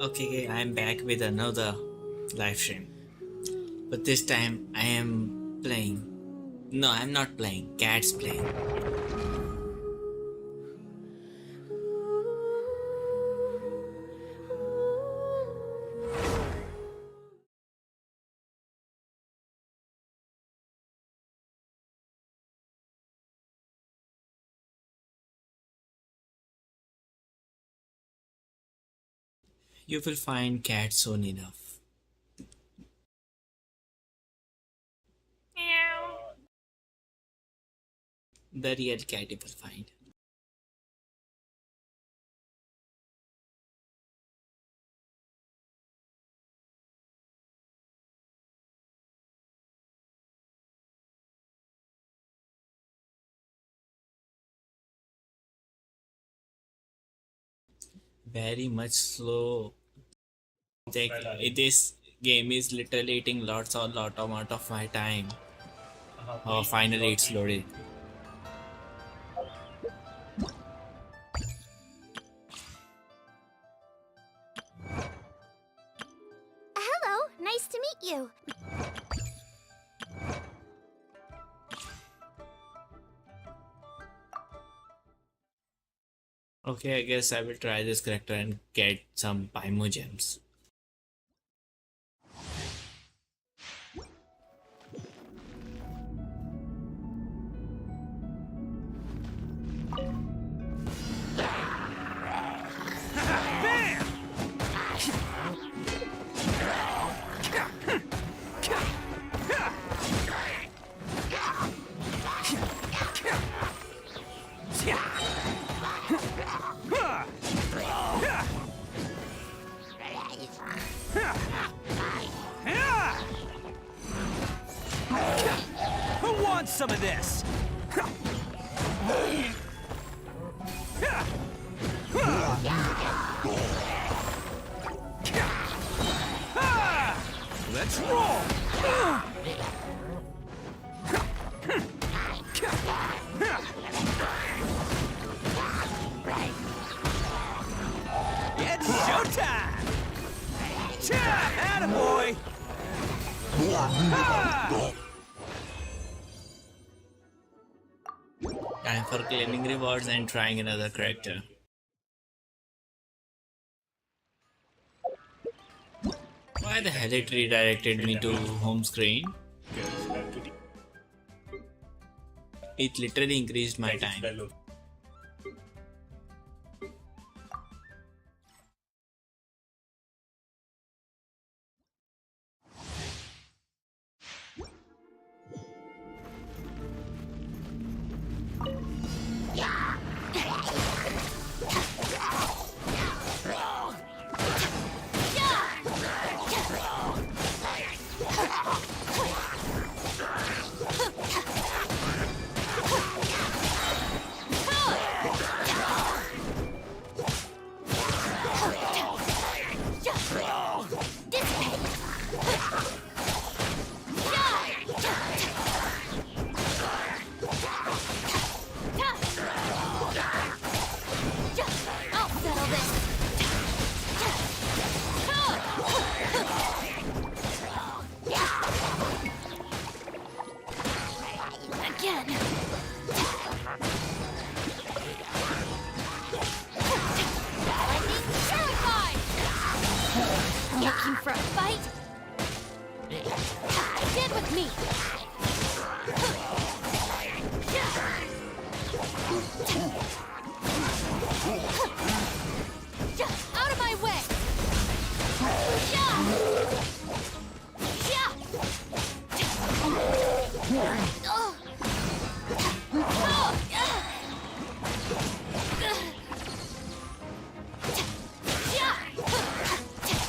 Okay, I'm back with another live stream. But this time I am playing. No, I'm not playing. Cat's playing. You will find cat soon enough. The real cat you will find. Very much slow. This game is literally eating lot amount of my time. Oh, finally it's loaded. Hello, nice to meet you. Okay, I guess I will try this character and get some Paymo gems. Who wants some of this? Let's roll! It's showtime! Attaboy! Time for claiming rewards and trying another character. Why the hell it redirected me to home screen? It literally increased my time. Looking for a fight? Get with me! Out of my way!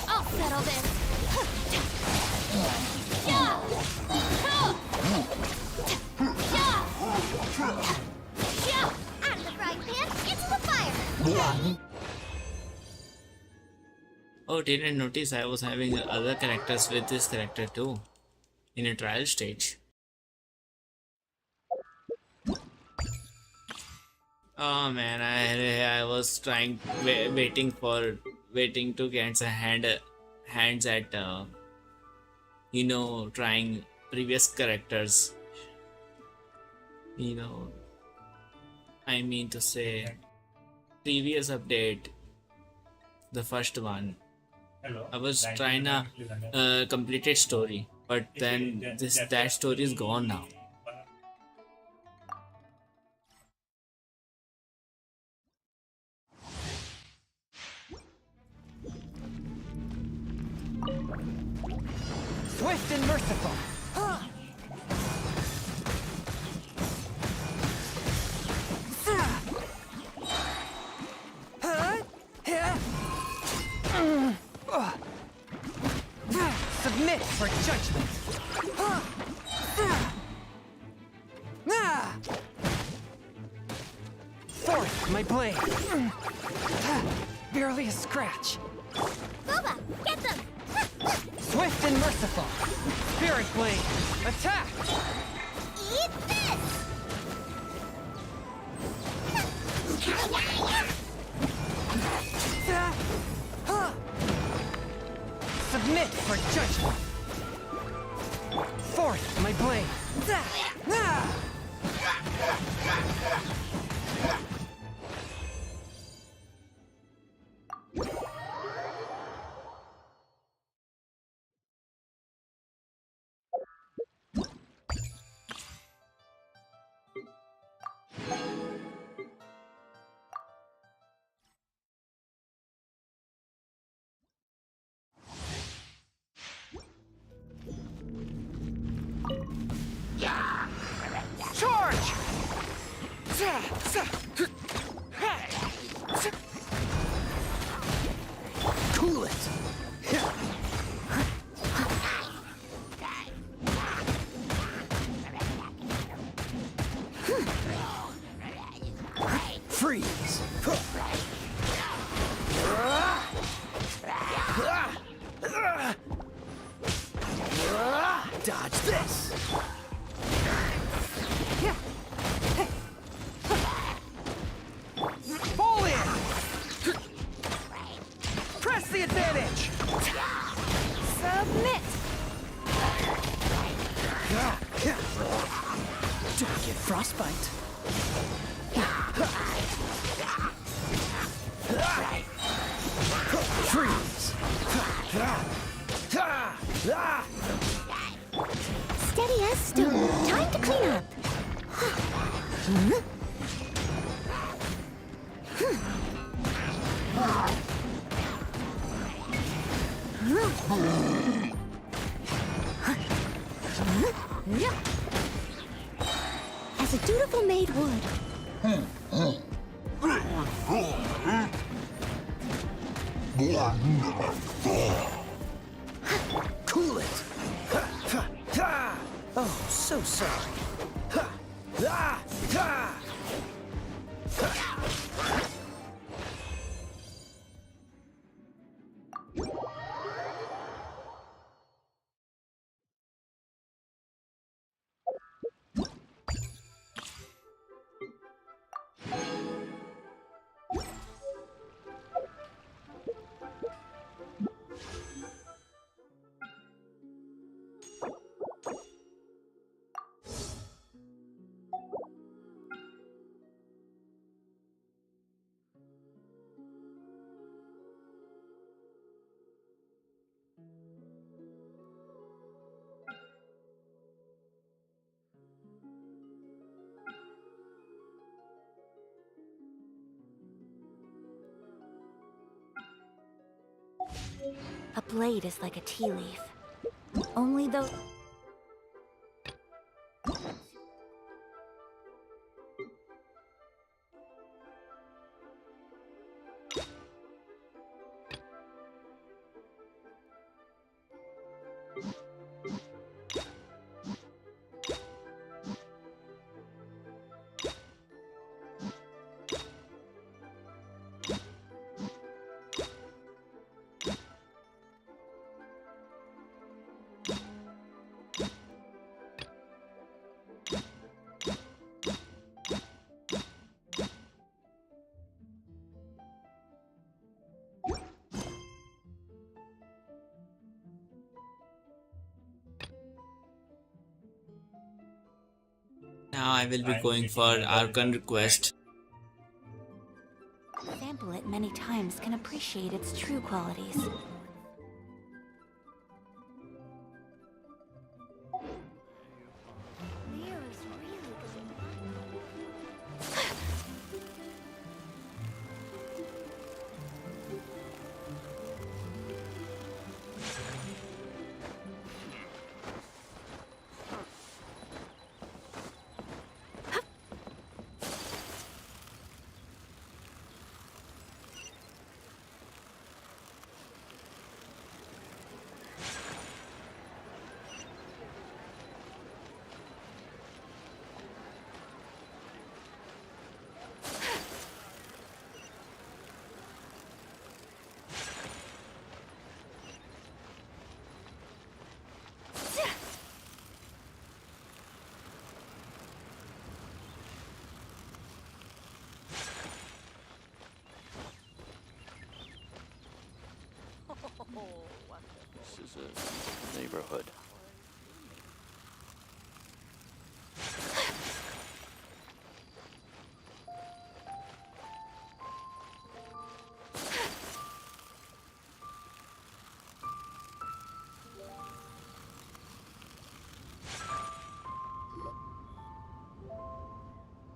I'll settle this! Out of the frying pan, into the fire! Oh, didn't notice I was having other characters with this character too. In a trial stage. Oh man, I was waiting for waiting to get a hands at trying previous characters. You know, I mean to say previous update, the first one. I was trying a completed story, but then that story is gone now. Swift and merciful. Submit for judgment. Forth my blade. Barely a scratch. Boba, get them! Swift and merciful. Spirit blade. Attack. Eat this! Submit for judgment. Forth my blade. Charge! Cool it! Freeze! Dodge this! Fall in! Press the advantage! Submit! Don't get frostbite. Freeze! Steady as stone. Time to clean up. As a dutiful maid would. Cool it! Oh, so sorry. A blade is like a tea leaf. Only though... Now I will be going for Archon request. Sample it many times can appreciate its true qualities. This is a neighborhood.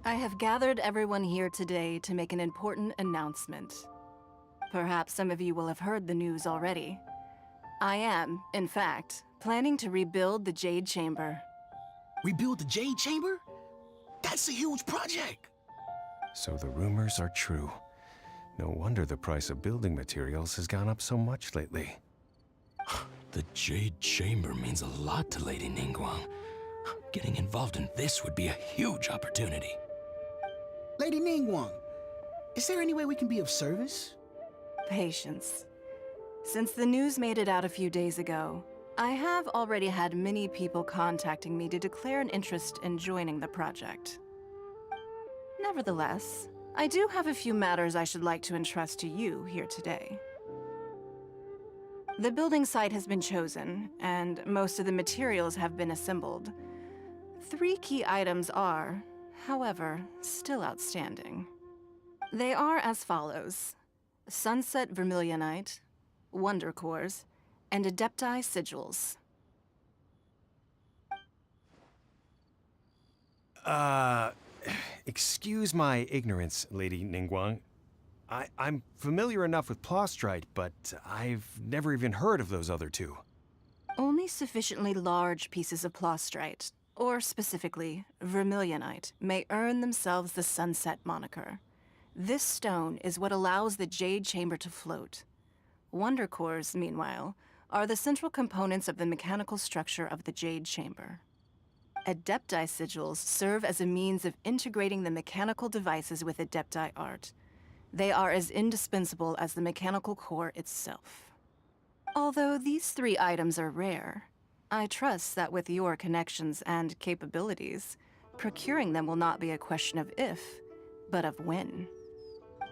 I have gathered everyone here today to make an important announcement. Perhaps some of you will have heard the news already. I am, in fact, planning to rebuild the Jade Chamber. Rebuild the Jade Chamber? That's a huge project! So the rumors are true. No wonder the price of building materials has gone up so much lately. The Jade Chamber means a lot to Lady Ningguang. Getting involved in this would be a huge opportunity. Lady Ningguang, is there any way we can be of service? Patience. Since the news made it out a few days ago, I have already had many people contacting me to declare an interest in joining the project. Nevertheless, I do have a few matters I should like to entrust to you here today. The building site has been chosen, and most of the materials have been assembled. 3 key items are, however, still outstanding. They are as follows: Sunset Vermilionite, Wonder Cores, and Adepti Sigils. Excuse my ignorance, Lady Ningguang. I'm familiar enough with Plostrite, but I've never even heard of those other 2. Only sufficiently large pieces of Plostrite, or specifically Vermilionite, may earn themselves the Sunset moniker. This stone is what allows the Jade Chamber to float. Wonder Cores, meanwhile, are the central components of the mechanical structure of the Jade Chamber. Adepti Sigils serve as a means of integrating the mechanical devices with Adepti art. They are as indispensable as the mechanical core itself. Although these 3 items are rare, I trust that with your connections and capabilities, procuring them will not be a question of if, but of when.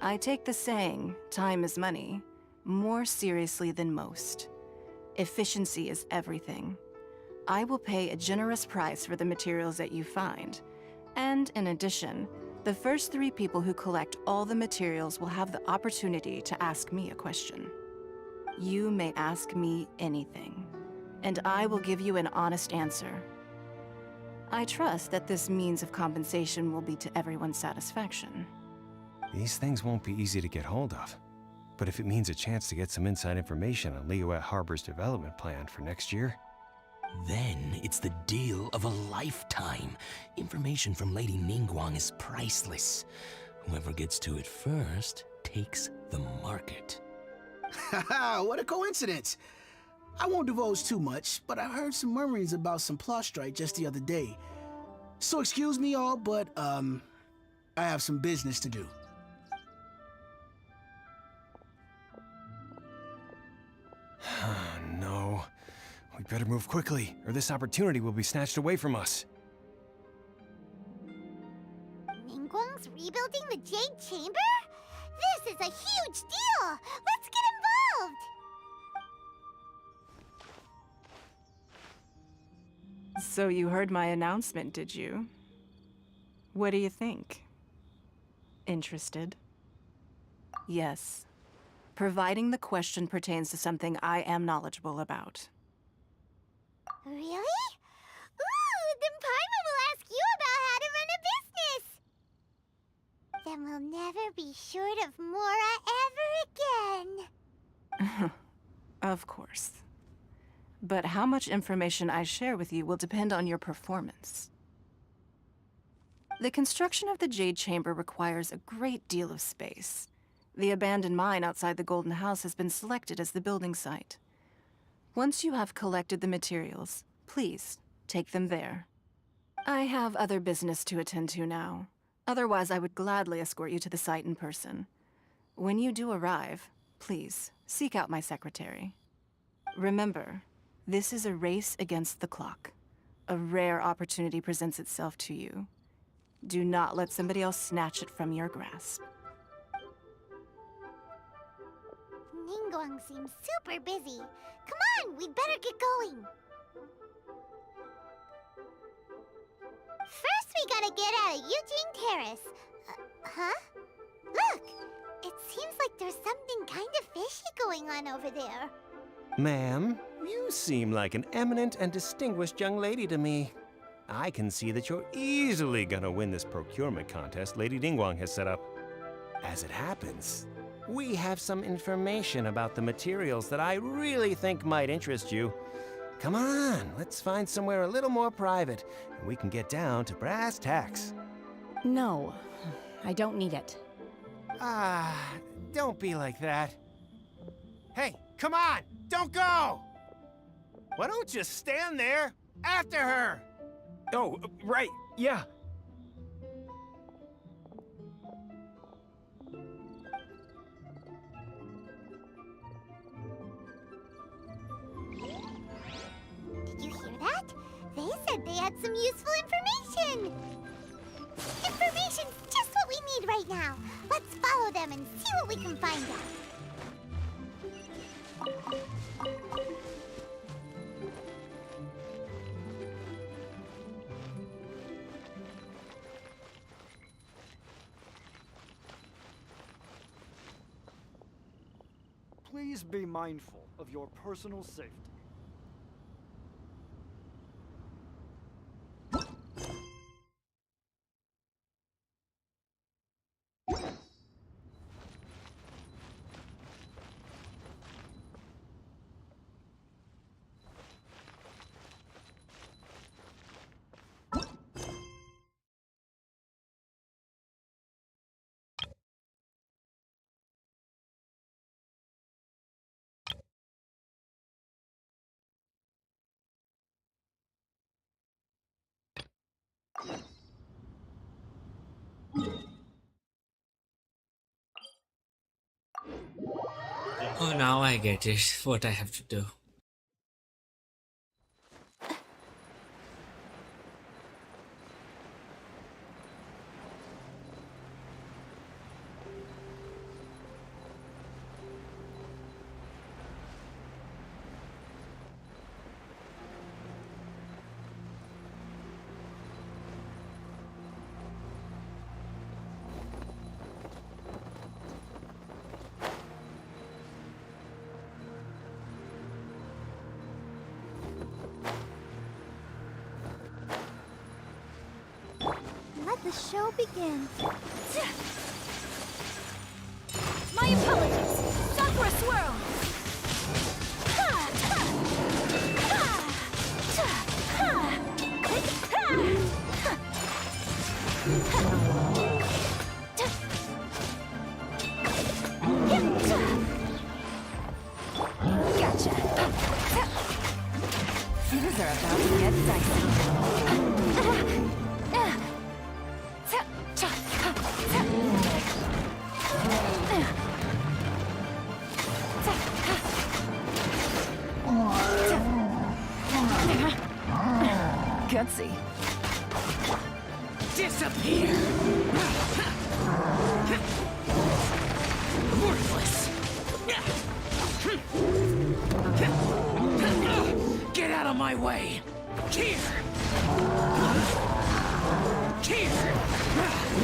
I take the saying, time is money, more seriously than most. Efficiency is everything. I will pay a generous price for the materials that you find, and in addition, the first 3 people who collect all the materials will have the opportunity to ask me a question. You may ask me anything, and I will give you an honest answer. I trust that this means of compensation will be to everyone's satisfaction. These things won't be easy to get hold of. But if it means a chance to get some inside information on Liyuet Harbor's development plan for next year... Then it's the deal of a lifetime. Information from Lady Ningguang is priceless. Whoever gets to it first takes the market. Haha, what a coincidence! I won't divulge too much, but I heard some murmurings about some Plostrite just the other day. So excuse me all, but I have some business to do. No. We better move quickly, or this opportunity will be snatched away from us. Ningguang's rebuilding the Jade Chamber? This is a huge deal! Let's get involved! So you heard my announcement, did you? What do you think? Interested? Yes. Providing the question pertains to something I am knowledgeable about. Really? Ooh, then Paiman will ask you about how to run a business! Then we'll never be short of Mora ever again. Of course. But how much information I share with you will depend on your performance. The construction of the Jade Chamber requires a great deal of space. The abandoned mine outside the Golden House has been selected as the building site. Once you have collected the materials, please take them there. I have other business to attend to now. Otherwise, I would gladly escort you to the site in person. When you do arrive, please seek out my secretary. Remember, this is a race against the clock. A rare opportunity presents itself to you. Do not let somebody else snatch it from your grasp. Ningguang seems super busy. Come on, we'd better get going. First, we gotta get out of Eugene Terrace. Huh? Look! It seems like there's something kind of fishy going on over there. Ma'am, you seem like an eminent and distinguished young lady to me. I can see that you're easily gonna win this procurement contest Lady Ningguang has set up. As it happens, we have some information about the materials that I really think might interest you. Come on, let's find somewhere a little more private, and we can get down to brass tacks. No, I don't need it. Don't be like that. Hey, come on, don't go! Why don't you stand there after her? Oh, right, yeah. Did you hear that? They said they had some useful information. Information's just what we need right now. Let's follow them and see what we can find out. Please be mindful of your personal safety. Oh, now I get it. What I have to do. Let the show begin. My apologies! Sakura Swirl! Gotcha! Things are about to get dicey. Gutsy. Disappear! Worthless! Get out of my way! Here! Here!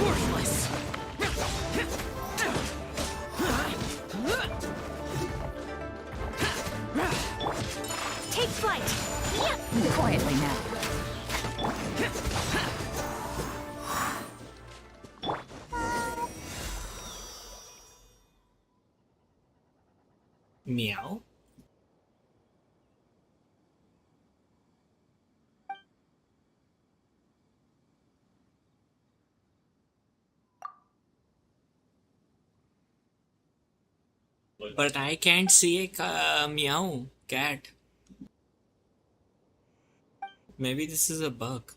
Worthless! Take flight! Quietly now. Meow. But I can't see a meow cat. Maybe this is a bug.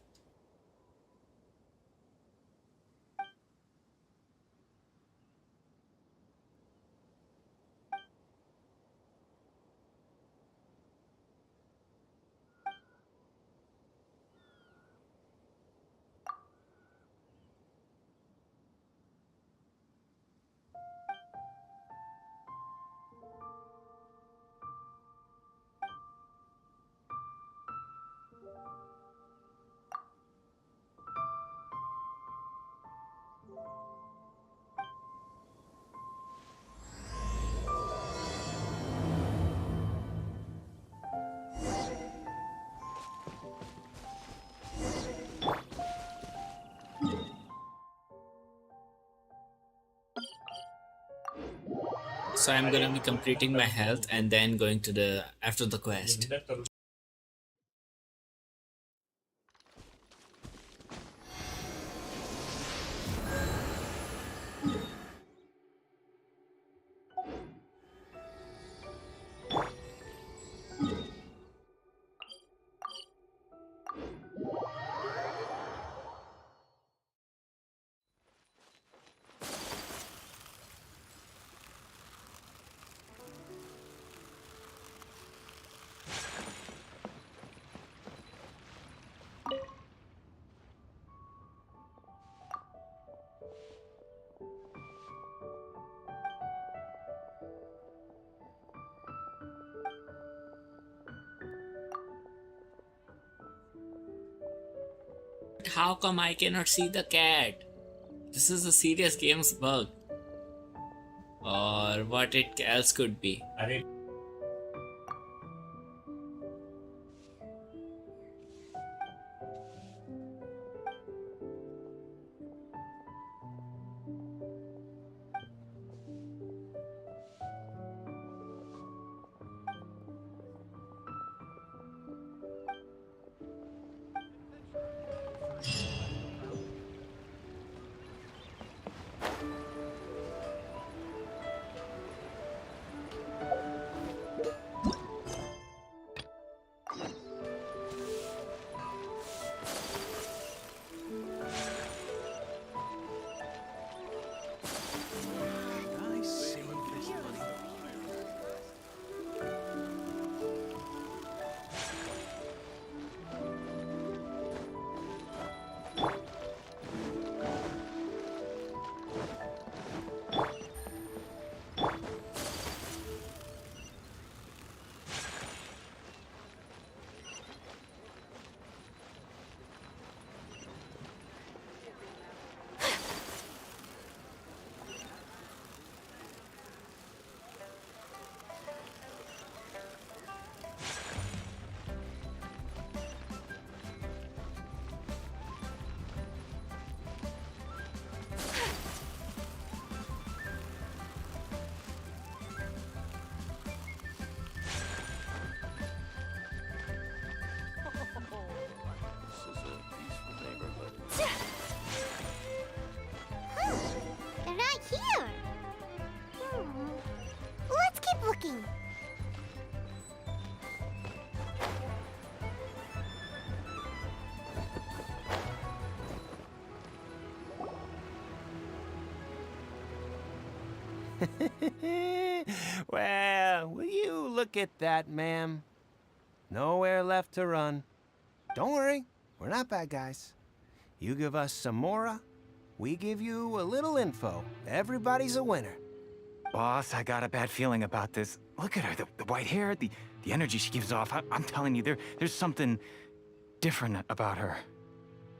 So I'm gonna be completing my health and then going to the after the quest. How come I cannot see the cat? This is a serious game's bug. Or what it else could be. This is a peaceful neighborhood. They're not here. Let's keep looking. Well, will you look at that, ma'am? Nowhere left to run. Don't worry, we're not bad guys. You give us some mora, we give you a little info. Everybody's a winner. Boss, I got a bad feeling about this. Look at her, the white hair, the energy she gives off. I'm telling you, there's something different about her.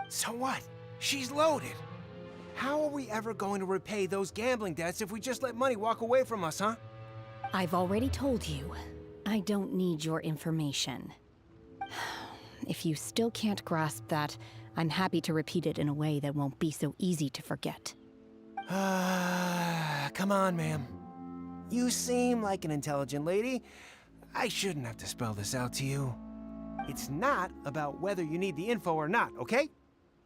So what? She's loaded. How are we ever going to repay those gambling debts if we just let money walk away from us, huh? I've already told you, I don't need your information. If you still can't grasp that, I'm happy to repeat it in a way that won't be so easy to forget. Come on, ma'am. You seem like an intelligent lady. I shouldn't have to spell this out to you. It's not about whether you need the info or not, okay?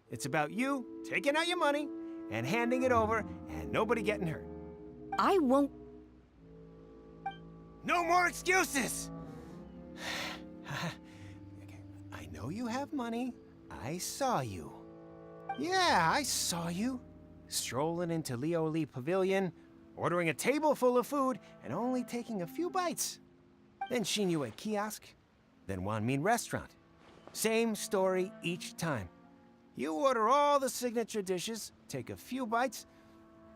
It's about you taking out your money and handing it over and nobody getting hurt. I won't... No more excuses! I know you have money. I saw you. Yeah, I saw you. Strolling into Leo Lee Pavilion, ordering a table full of food, and only taking a few bites. Then Shinyu kiosk, then Wanmin restaurant. Same story each time. You order all the signature dishes, take a few bites,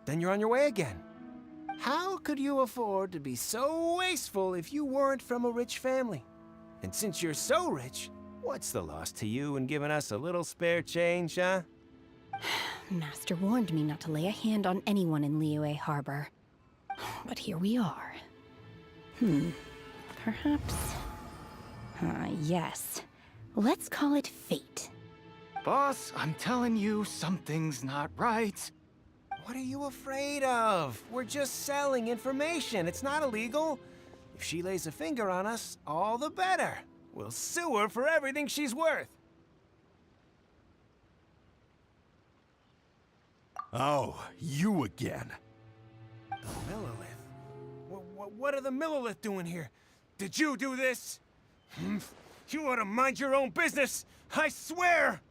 then you're on your way again. How could you afford to be so wasteful if you weren't from a rich family? And since you're so rich, what's the loss to you in giving us a little spare change, huh? Master warned me not to lay a hand on anyone in Liyue Harbor. But here we are. Perhaps... yes. Let's call it fate. Boss, I'm telling you, something's not right. What are you afraid of? We're just selling information. It's not illegal. If she lays a finger on us, all the better. We'll sue her for everything she's worth. Oh, you again. The Millilith? What are the Millilith doing here? Did you do this? You ought to mind your own business, I swear!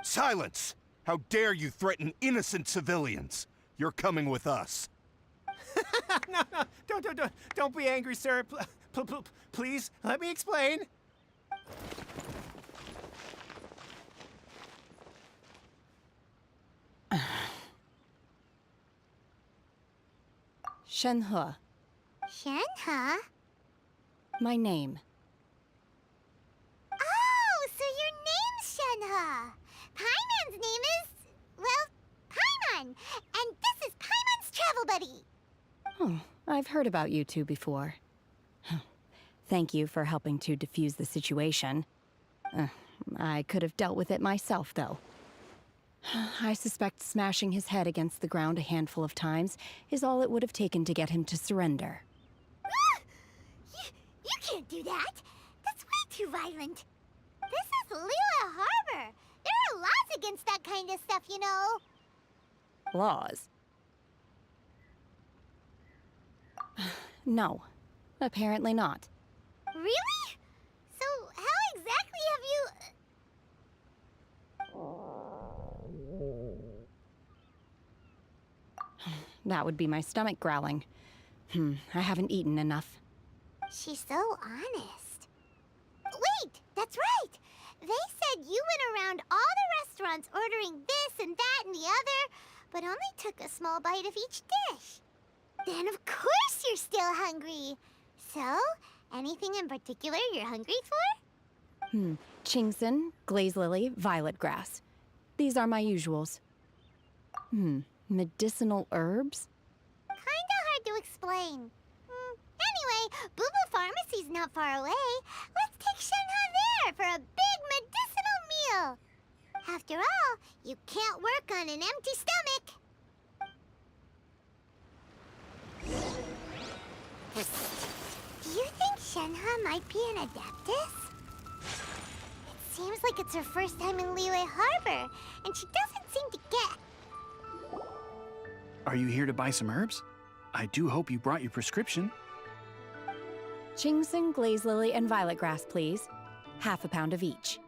Silence! How dare you threaten innocent civilians? You're coming with us. No, don't be angry, sir. Please, let me explain. Shenhe. Shenhe? My name. Oh, so your name's Shenhe. Paiman's name is, well, Paiman. And this is Paiman's travel buddy. Oh, I've heard about you two before. Thank you for helping to defuse the situation. I could have dealt with it myself, though. I suspect smashing his head against the ground a handful of times is all it would have taken to get him to surrender. You can't do that. That's way too violent. This is Liyue Harbor. There are laws against that kind of stuff, you know. Laws? No, apparently not. Really? So how exactly have you... That would be my stomach growling. I haven't eaten enough. She's so honest. Wait, that's right. They said you went around all the restaurants ordering this and that and the other, but only took a small bite of each dish. Then of course you're still hungry. So, anything in particular you're hungry for? Chingson, glaze lily, violet grass. These are my usuals. Medicinal herbs? Kinda hard to explain. Anyway, Boo Pharmacy's not far away. Let's take Shenhe there for a big medicinal meal. After all, you can't work on an empty stomach. Do you think Shenhe might be an Adeptus? It seems like it's her first time in Liyue Harbor, and she doesn't seem to get... Are you here to buy some herbs? I do hope you brought your prescription. Chingson, glaze lily, and violet grass, please. Half a pound of each.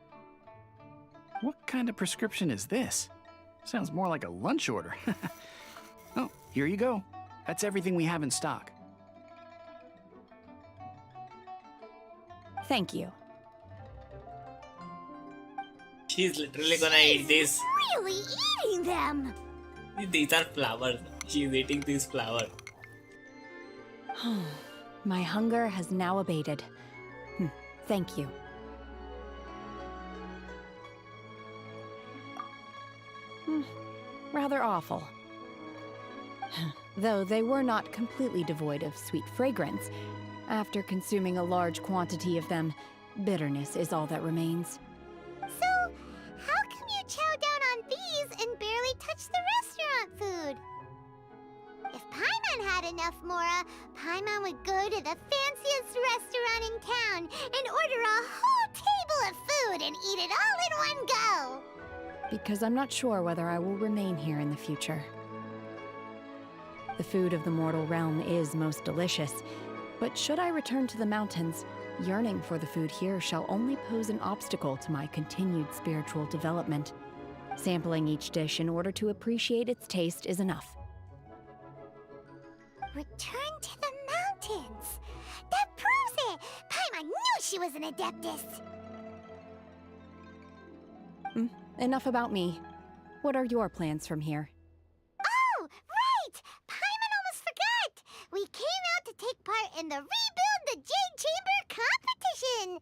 What kind of prescription is this? Sounds more like a lunch order. Oh, here you go. That's everything we have in stock. Thank you. She's literally gonna eat this. Really eating them! These are flowers. She's eating these flowers. My hunger has now abated. Thank you. rather awful. Though they were not completely devoid of sweet fragrance. After consuming a large quantity of them, bitterness is all that remains. So, how come you chow down on these and barely touch the restaurant food? If Paiman had enough mora, Paiman would go to the fanciest restaurant in town and order a whole table of food and eat it all in one go. Because I'm not sure whether I will remain here in the future. The food of the mortal realm is most delicious, but should I return to the mountains, yearning for the food here shall only pose an obstacle to my continued spiritual development. Sampling each dish in order to appreciate its taste is enough. Return to the mountains! That proves it! Paimon knew she was an adeptus! Enough about me. What are your plans from here? Oh, right! Paimon almost forgot! We came out to take part in the Rebuild the Jade Chamber competition!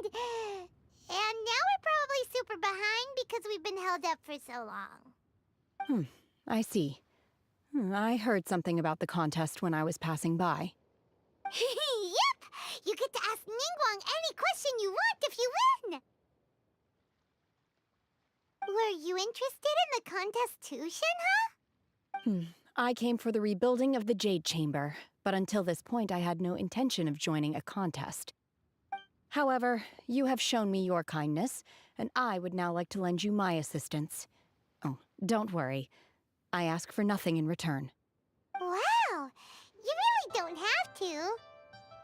And now we're probably super behind because we've been held up for so long. I see. I heard something about the contest when I was passing by. Yep! You get to ask Ningguang any question you want if you win! Were you interested in the contest too, Shenhe? I came for the rebuilding of the Jade Chamber, but until this point I had no intention of joining a contest. However, you have shown me your kindness, and I would now like to lend you my assistance. Oh, don't worry. I ask for nothing in return. Wow! You really don't have to.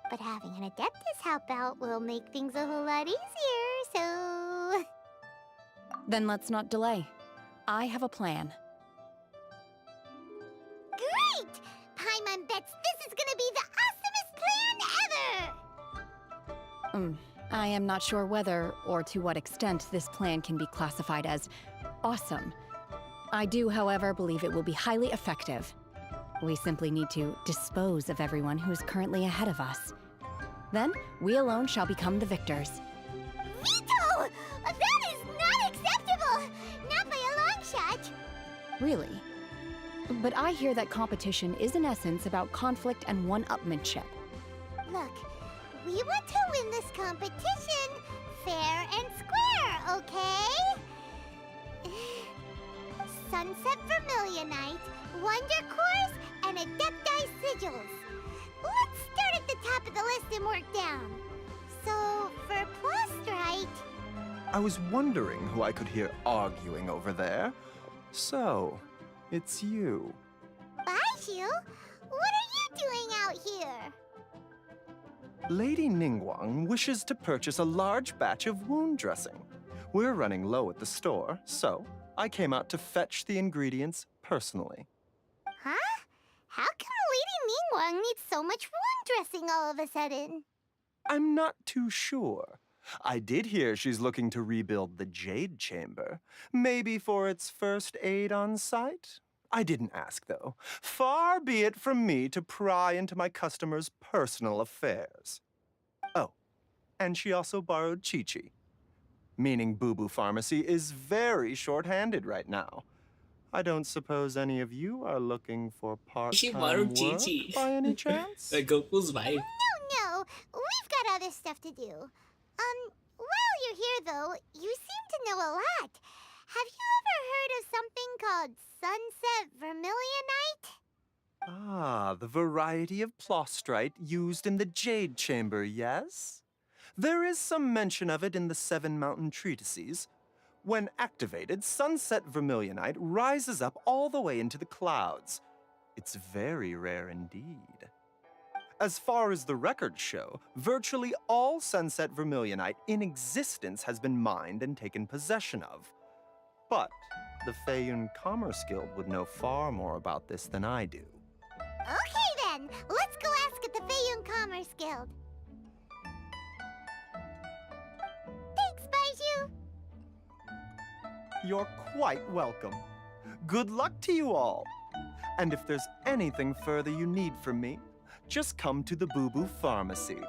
But having an adeptus help out will make things a whole lot easier, so... Then let's not delay. I have a plan. Great! Paimon bets this is gonna be the awesomest plan ever! I am not sure whether or to what extent this plan can be classified as awesome. I do, however, believe it will be highly effective. We simply need to dispose of everyone who is currently ahead of us. Then, we alone shall become the victors. Veto! That is not acceptable! Not by a long shot! Really? But I hear that competition is in essence about conflict and one-upmanship. Look, we want to win this competition fair and square, okay? Sunset Vermilionite, Wonder Cores, and Adepti Sigils. Let's start at the top of the list and work down. So, for Plastrite... I was wondering who I could hear arguing over there. So, it's you. Baiju? What are you doing out here? Lady Ningguang wishes to purchase a large batch of wound dressing. We're running low at the store, so I came out to fetch the ingredients personally. Huh? How come Lady Ningguang needs so much wound dressing all of a sudden? I'm not too sure. I did hear she's looking to rebuild the Jade Chamber. Maybe for its first aid on site? I didn't ask, though. Far be it from me to pry into my customers' personal affairs. Oh, and she also borrowed Chi-Chi. Meaning Boo Boo Pharmacy is very short-handed right now. I don't suppose any of you are looking for She part-time borrowed work Chi-Chi. by any chance? Goku's wife. No, we've got other stuff to do. While you're here, though, you seem to know a lot. Have you ever heard of something called Sunset Vermilionite? Ah, the variety of plostrite used in the Jade Chamber, yes? There is some mention of it in the Seven Mountain Treatises. When activated, Sunset Vermilionite rises up all the way into the clouds. It's very rare indeed. As far as the records show, virtually all Sunset Vermilionite in existence has been mined and taken possession of. But the Payooner Commerce Guild would know far more about this than I do. Okay then, let's go ask at the Payooner Commerce Guild. Thanks, Baiju. You're quite welcome. Good luck to you all. And if there's anything further you need from me, just come to the Boo Boo Pharmacy.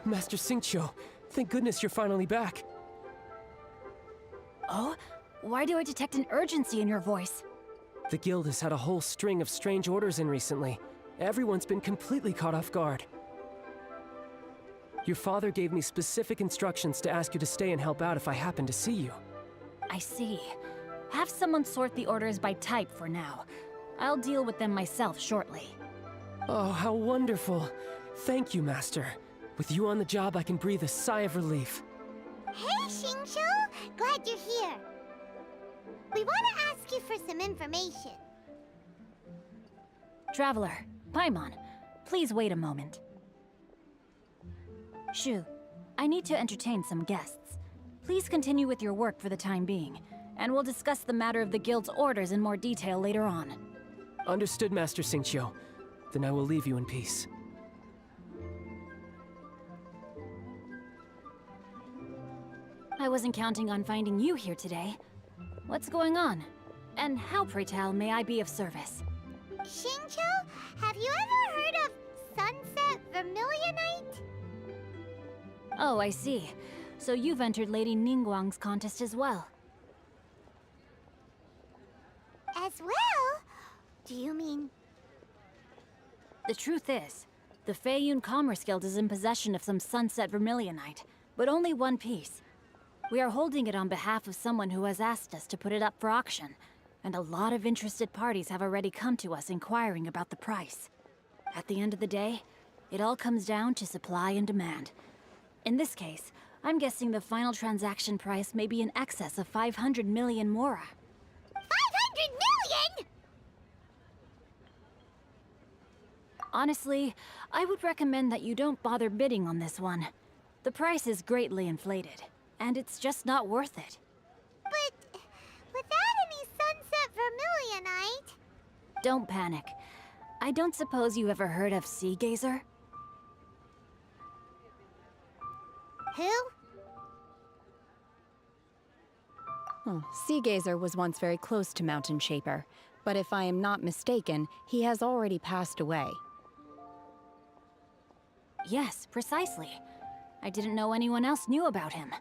Master Xingqiu, thank goodness you're finally back. Oh? Why do I detect an urgency in your voice? The guild has had a whole string of strange orders in recently. Everyone's been completely caught off guard. Your father gave me specific instructions to ask you to stay and help out if I happen to see you. I see. Have someone sort the orders by type for now. I'll deal with them myself shortly. Oh, how wonderful. Thank you, Master. With you on the job, I can breathe a sigh of relief. Hey, Xingqiu! Glad you're here. We want to ask you for some information. Traveler, Paiman, please wait a moment. Shu, I need to entertain some guests. Please continue with your work for the time being, and we'll discuss the matter of the guild's orders in more detail later on. Understood, Master Xingqiu. Then I will leave you in peace. I wasn't counting on finding you here today. What's going on? And how, pray tell, may I be of service? Xingqiu, have you ever heard of Sunset Vermilionite? Oh, I see. So you've entered Lady Ningguang's contest as well. As well? Do you mean... The truth is, the Payooner Commerce Guild is in possession of some Sunset Vermilionite, but only one piece. We are holding it on behalf of someone who has asked us to put it up for auction, and a lot of interested parties have already come to us inquiring about the price. At the end of the day, it all comes down to supply and demand. In this case, I'm guessing the final transaction price may be in excess of 500 million mora. 500 million?! Honestly, I would recommend that you don't bother bidding on this one. The price is greatly inflated, and it's just not worth it. But without any Sunset Vermilionite... Don't panic. I don't suppose you ever heard of Sea Gazer? Who? Oh, Sea Gazer was once very close to Mountain Shaper, but if I am not mistaken, he has already passed away. Yes, precisely. I didn't know anyone else knew about him.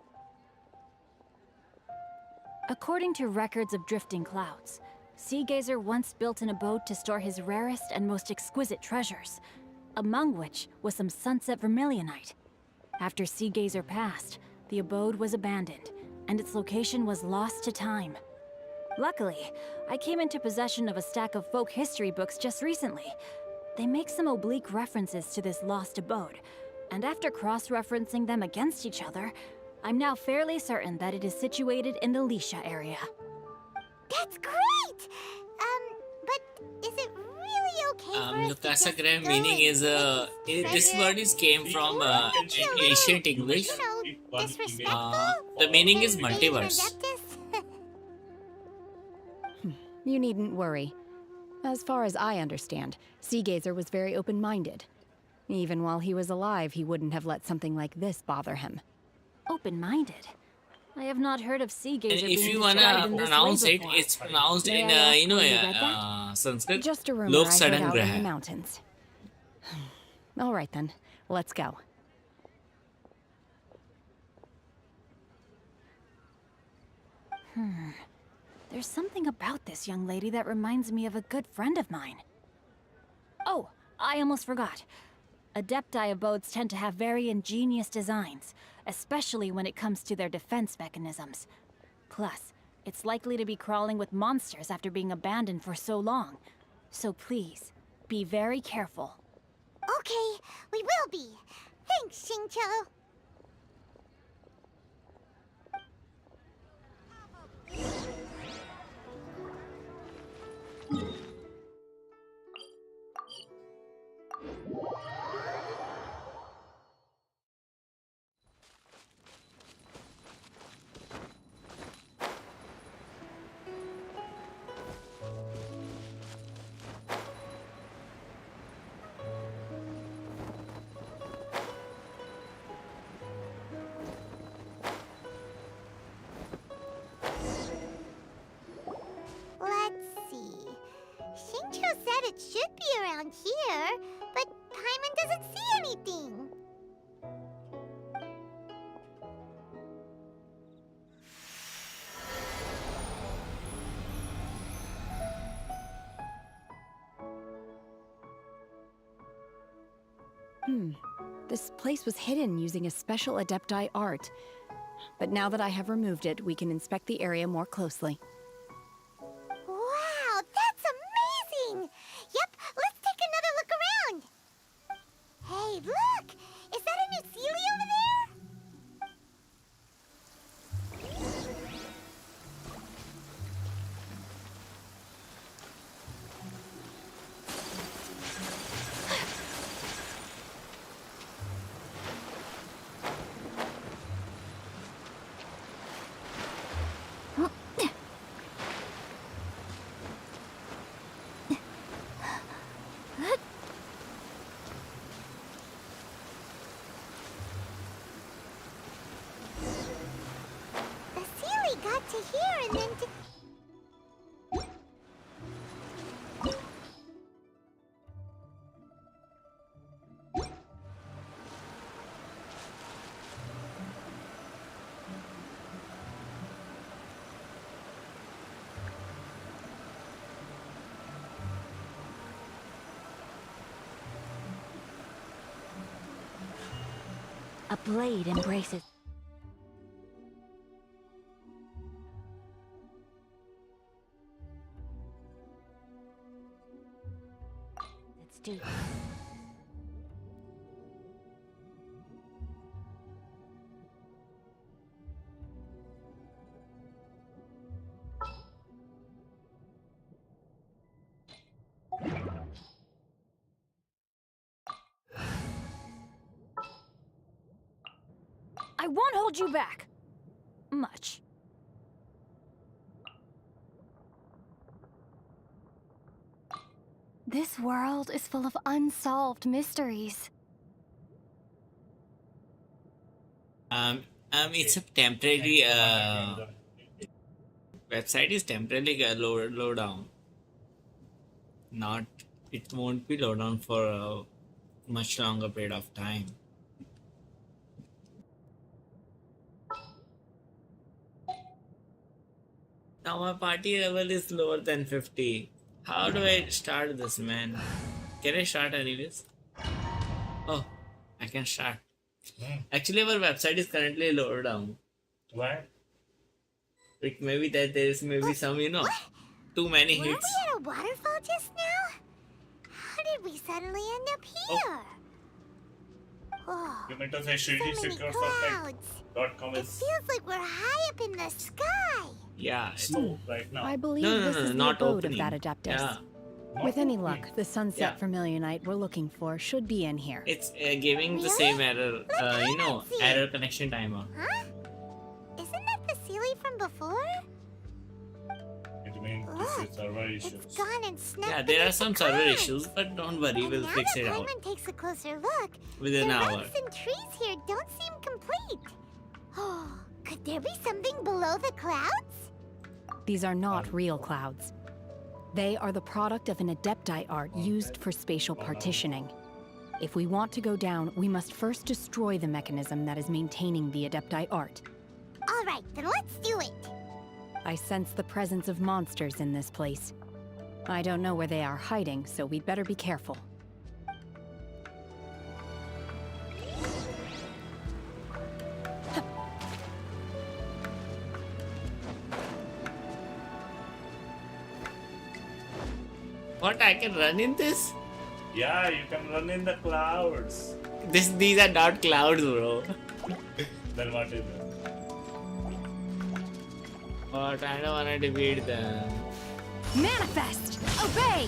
According to records of drifting clouds, Sea Gazer once built an abode to store his rarest and most exquisite treasures, among which was some Sunset Vermilionite. After Sea Gazer passed, the abode was abandoned, and its location was lost to time. Luckily, I came into possession of a stack of folk history books just recently. They make some oblique references to this lost abode, and after cross-referencing them against each other, I'm now fairly certain that it is situated in the Lisha area. That's great! But is it really okay for us to just Lukasa go meaning is and this word is came from ancient English. disrespectful? The meaning is multiverse. You needn't worry. As far as I understand, Sea Gazer was very open-minded. Even while he was alive, he wouldn't have let something like this bother him. Open-minded? I have not heard of Sea Gazer And if being you described wanna in this pronounce way it, before. it's pronounced May in I ask where you read that? Sanskrit. Just a rumor Lok I heard Sadan out in the Graha. mountains. All right then, let's go. There's something about this young lady that reminds me of a good friend of mine. Oh, I almost forgot. Adepti abodes tend to have very ingenious designs, especially when it comes to their defense mechanisms. Plus, it's likely to be crawling with monsters after being abandoned for so long. So please, be very careful. Okay, we will be. Thanks, Xingqiu. This place was hidden using a special Adepti art. But now that I have removed it, we can inspect the area more closely. Wow, that's amazing! Yep, let's take another look around. Hey, look! Is that a new Sealy over there? The Sealy got to here and then to... A blade embraces. Let's do this. I won't hold you back. Much. This world is full of unsolved mysteries. It's a temporary website is temporarily low down. Not, it won't be low down for a much longer period of time. Now my party level is lower than 50. How do I start this, man? Can I start anyways? Oh, I can start. Actually, our website is currently lower down. Why? It may be that there is maybe some, too many Weren't hits. we at a waterfall just now? How did we suddenly end up here? Oh, You meant to say so Shree many Secure clouds. .com It is feels like we're high up in the sky. Yeah. slow right now. I believe No, this is the not abode opening. of that Adeptus. Yeah. With any luck, the sunset Yeah. Vermilionite we're looking for should be in here. It's giving the same error, error connection timer. Huh? Isn't that the Sealy from before? It means Look, this is server issues. it's gone and snapped Yeah, there are beneath some the server clouds. issues, but don't worry, And we'll now fix that it out Paiman takes a closer look, within the an hour. rocks and trees here don't seem complete. Oh, could there be something below the clouds? These are not real clouds. They are the product of an Adepti art used for spatial partitioning. If we want to go down, we must first destroy the mechanism that is maintaining the Adepti art. All right, then let's do it. I sense the presence of monsters in this place. I don't know where they are hiding, so we'd better be careful. What, I can run in this? Yeah, you can run in the clouds. These are not clouds, bro. Then what is it? But I don't wanna defeat them. Manifest! Obey!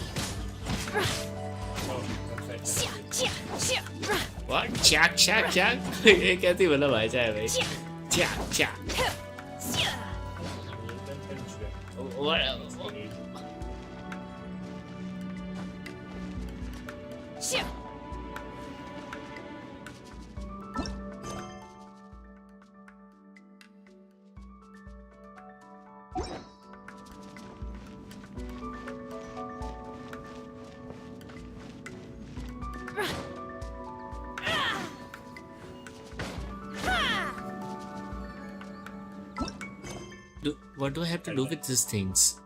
Oh, that's it. What? Chak chak chak? ये कैसी बोला भाई चाहे भाई? Chak chak. What? What do I have to do with these things?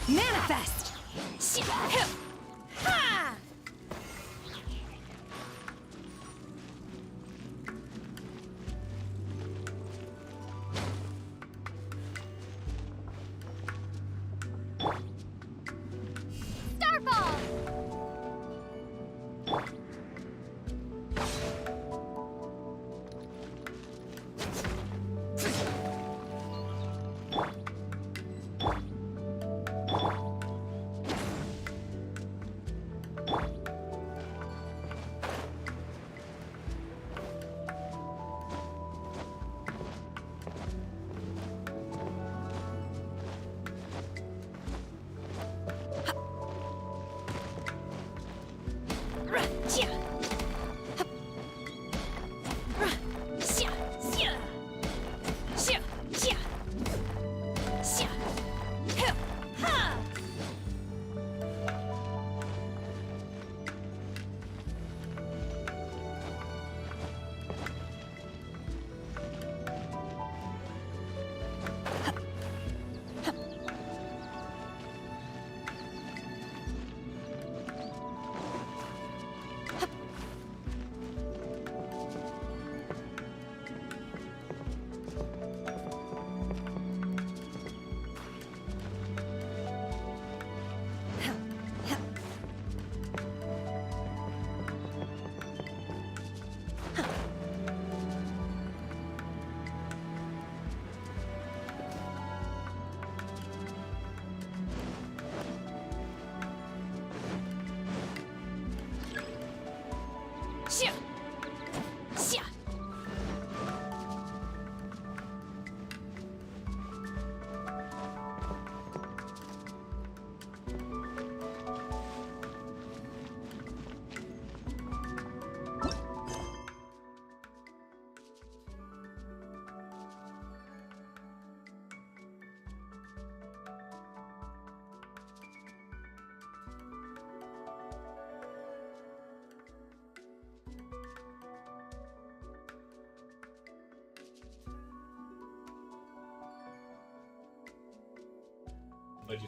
Manifest! Ha! Starball!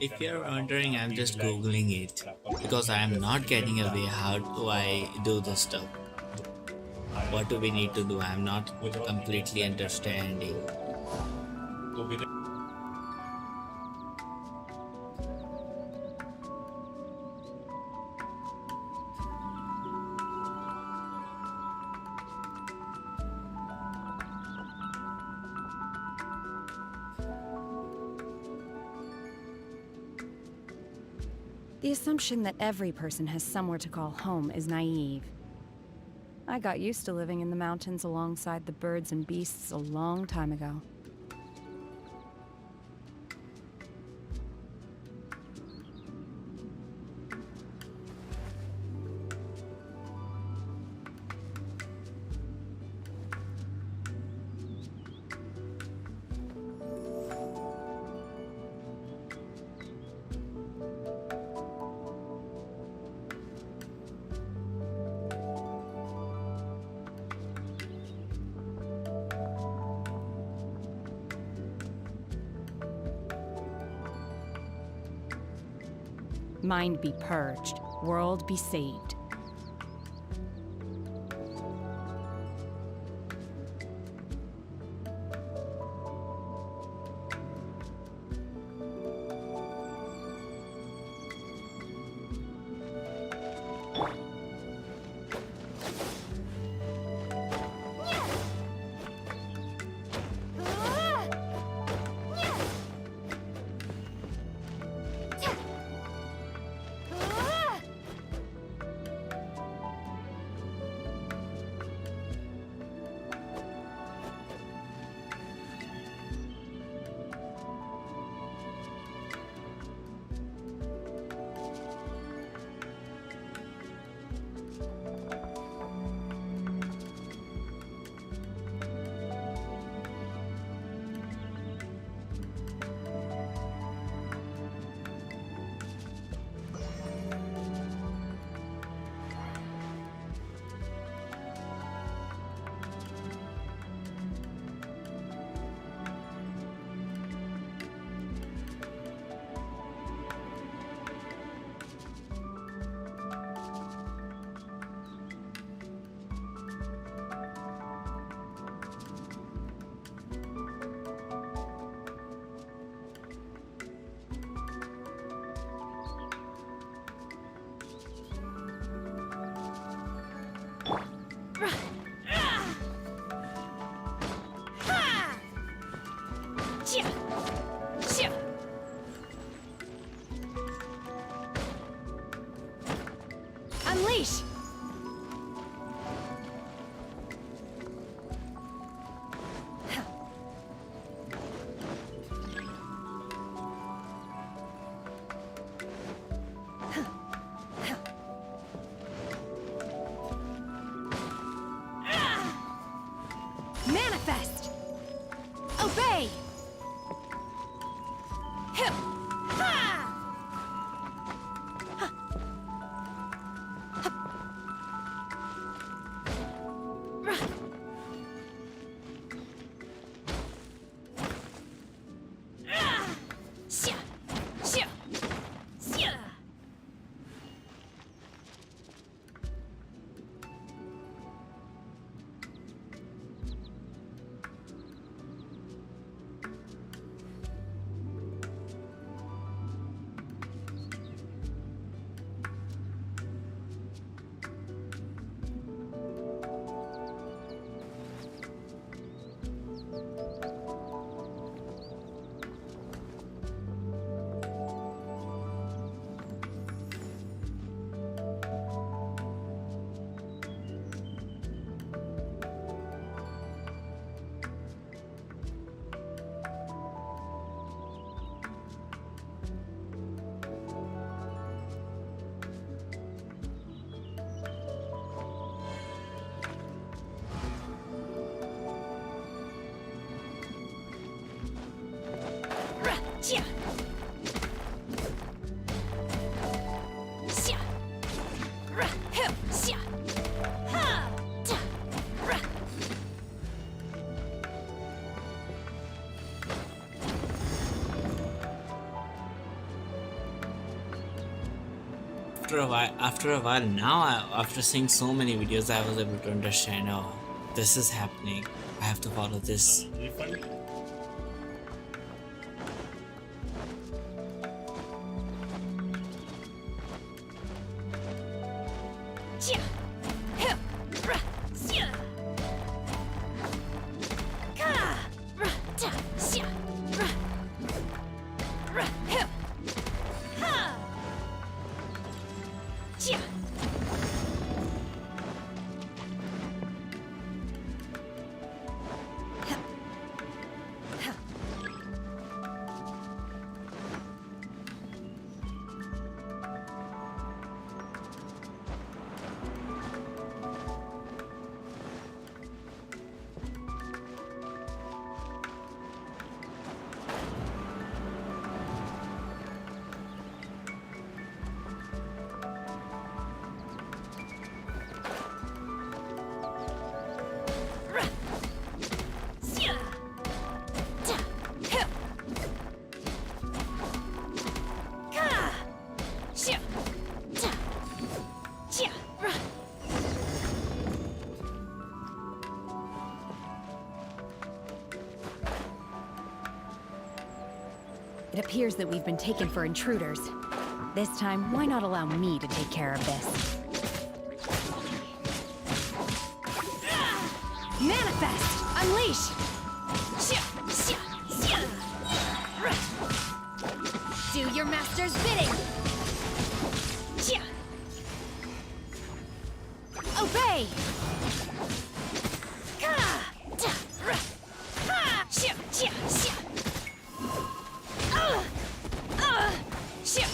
If you're wondering, I'm just googling it because I am not getting away. How do I do this stuff? What do we need to do? I'm not completely understanding. The assumption that every person has somewhere to call home is naive. I got used to living in the mountains alongside the birds and beasts a long time ago. Mind be purged, world be saved. Unleash! Manifest! Obey! Hip! Ha! After a while now, after seeing so many videos, I was able to understand, oh, this is happening. I have to follow this. It appears that we've been taken for intruders. This time, why not allow me to take care of this? Manifest! Unleash! Do your master's bidding! Obey!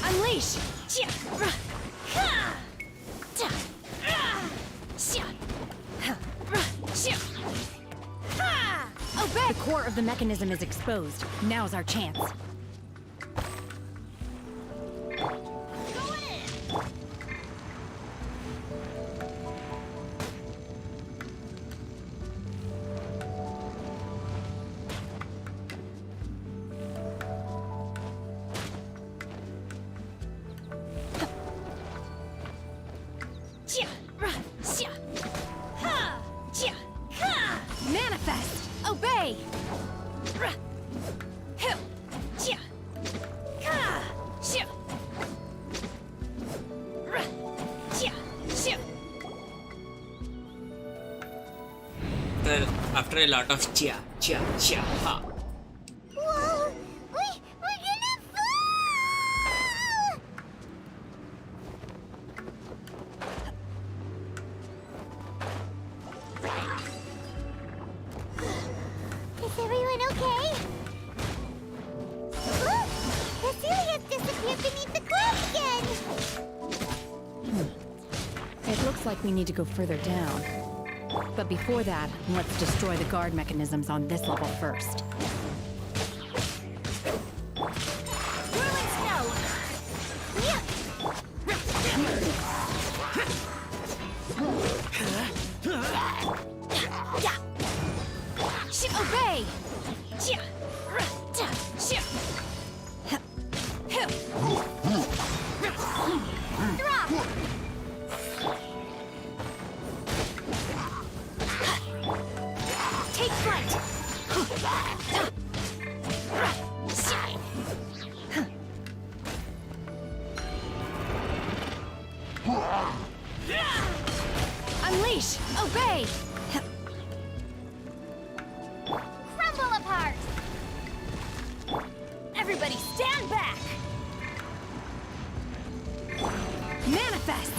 Unleash! Obey! The core of the mechanism is exposed. Now's our chance. Manifest! Obey! After a lot of chia, ha. Whoa! We're gonna fall! Looks like we need to go further down. But before that, let's destroy the guard mechanisms on this level first. Whirling snow! Yeah. Obey! Drop! Take flight! Unleash! Obey! Crumble apart! Everybody stand back! Manifest!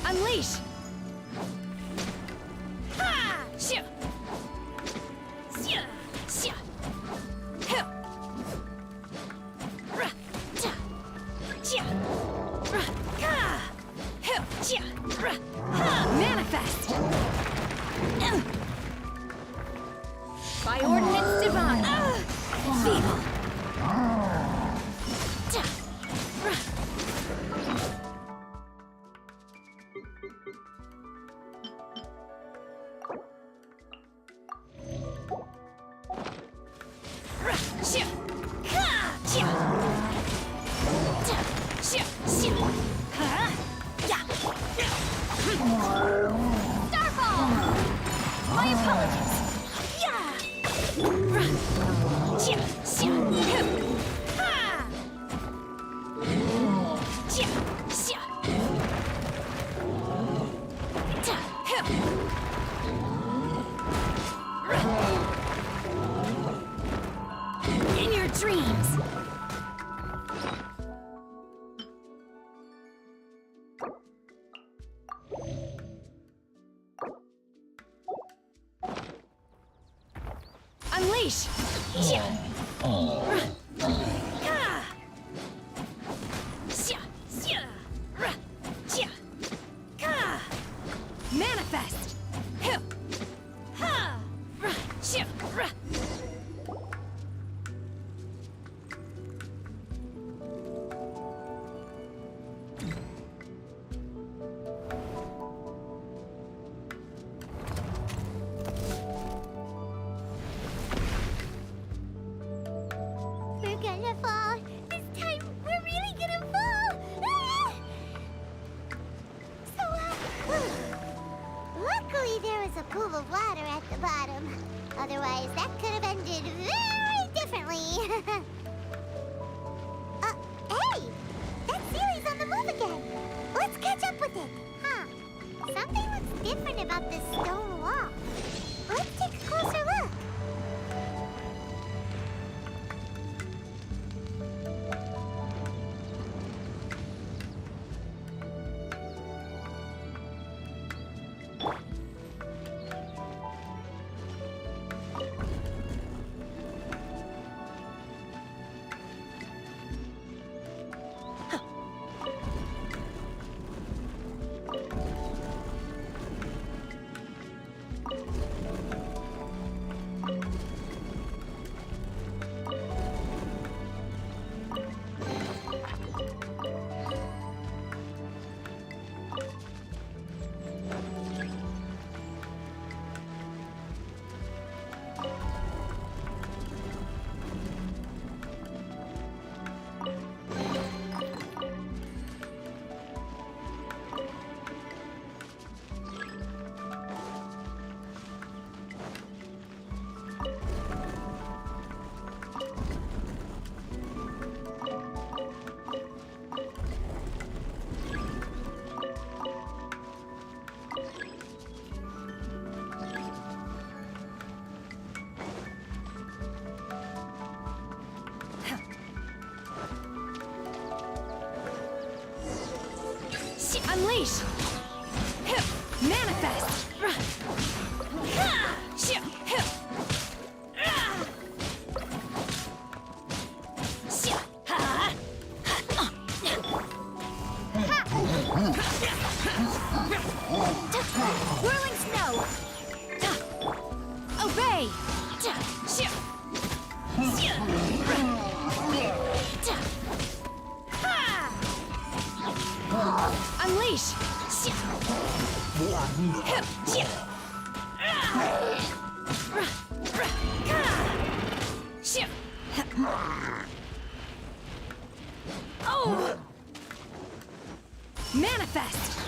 Unleash! Manifest! By ordinance divine! Feeble! Starfall! My apologies! In your dreams! Unleash! Manifest! We're gonna fall. This time, we're really gonna fall. Ah! So, luckily there was a pool of water at the bottom. Otherwise, that could have ended very differently. Hey! That series on the move again. Let's catch up with it. Huh. Something looks different about this stone wall. Let's take a closer look. Unleash! Manifest! Whirling snow! Obey! Unleash! Oh! Manifest!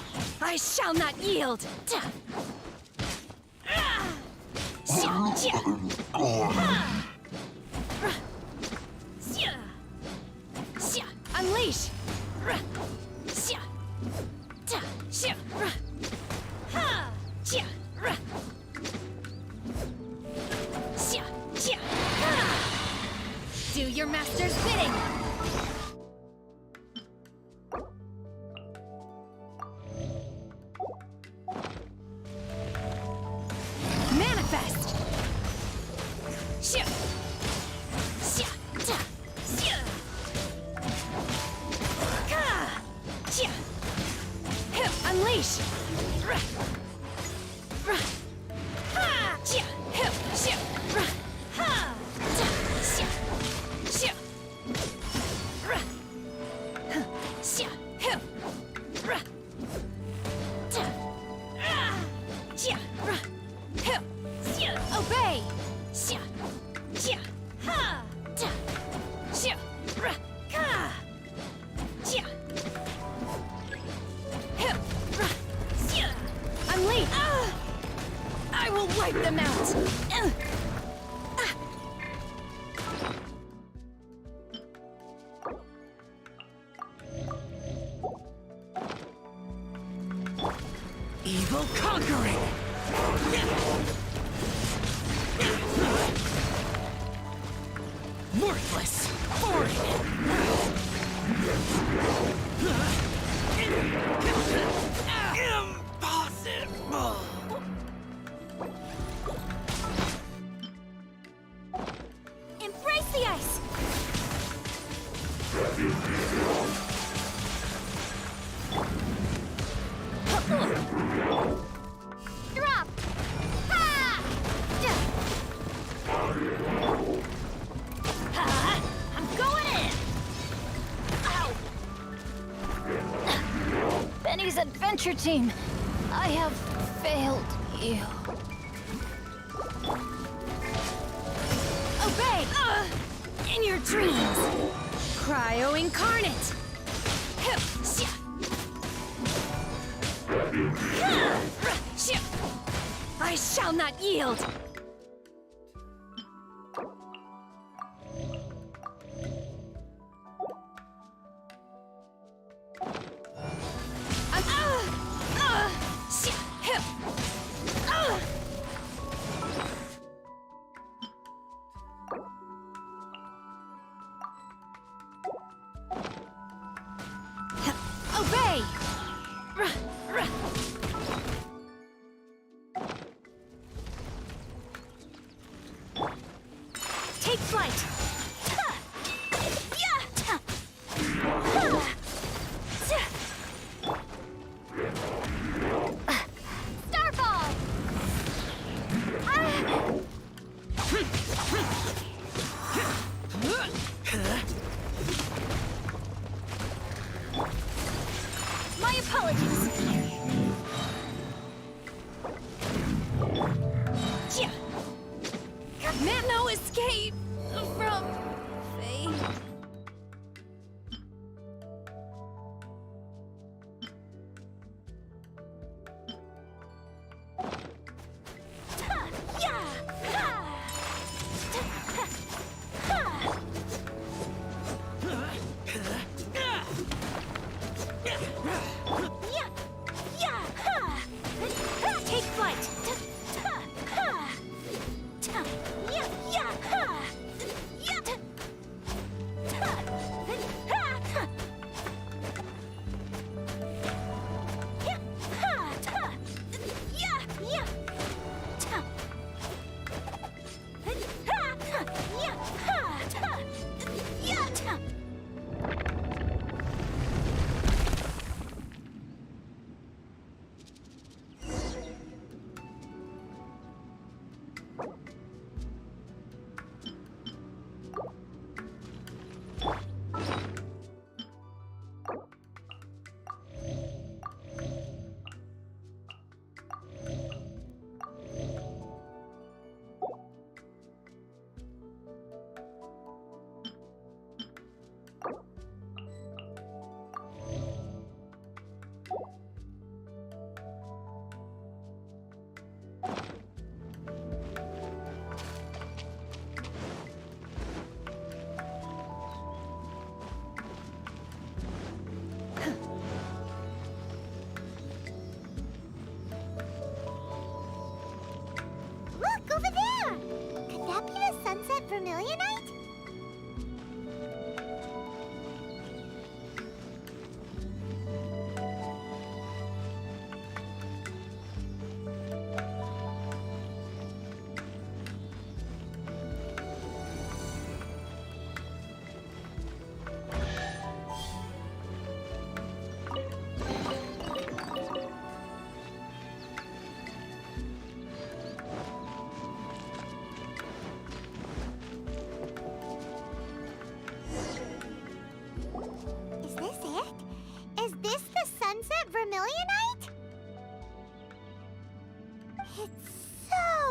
I shall not yield! Unleash! Do your master's bidding! Manifest! Unleash! Obey! Unleash! I will wipe them out! Evil conquering! Worthless! Impossible! Embrace the ice! Drop! Ha! I'm going in! Ow! Benny's adventure team, I have failed you. Obey! In your dreams! Cryo incarnate! I shall not yield! Obey! Take flight! Starfall! My apologies! No escape from fate. Take flight!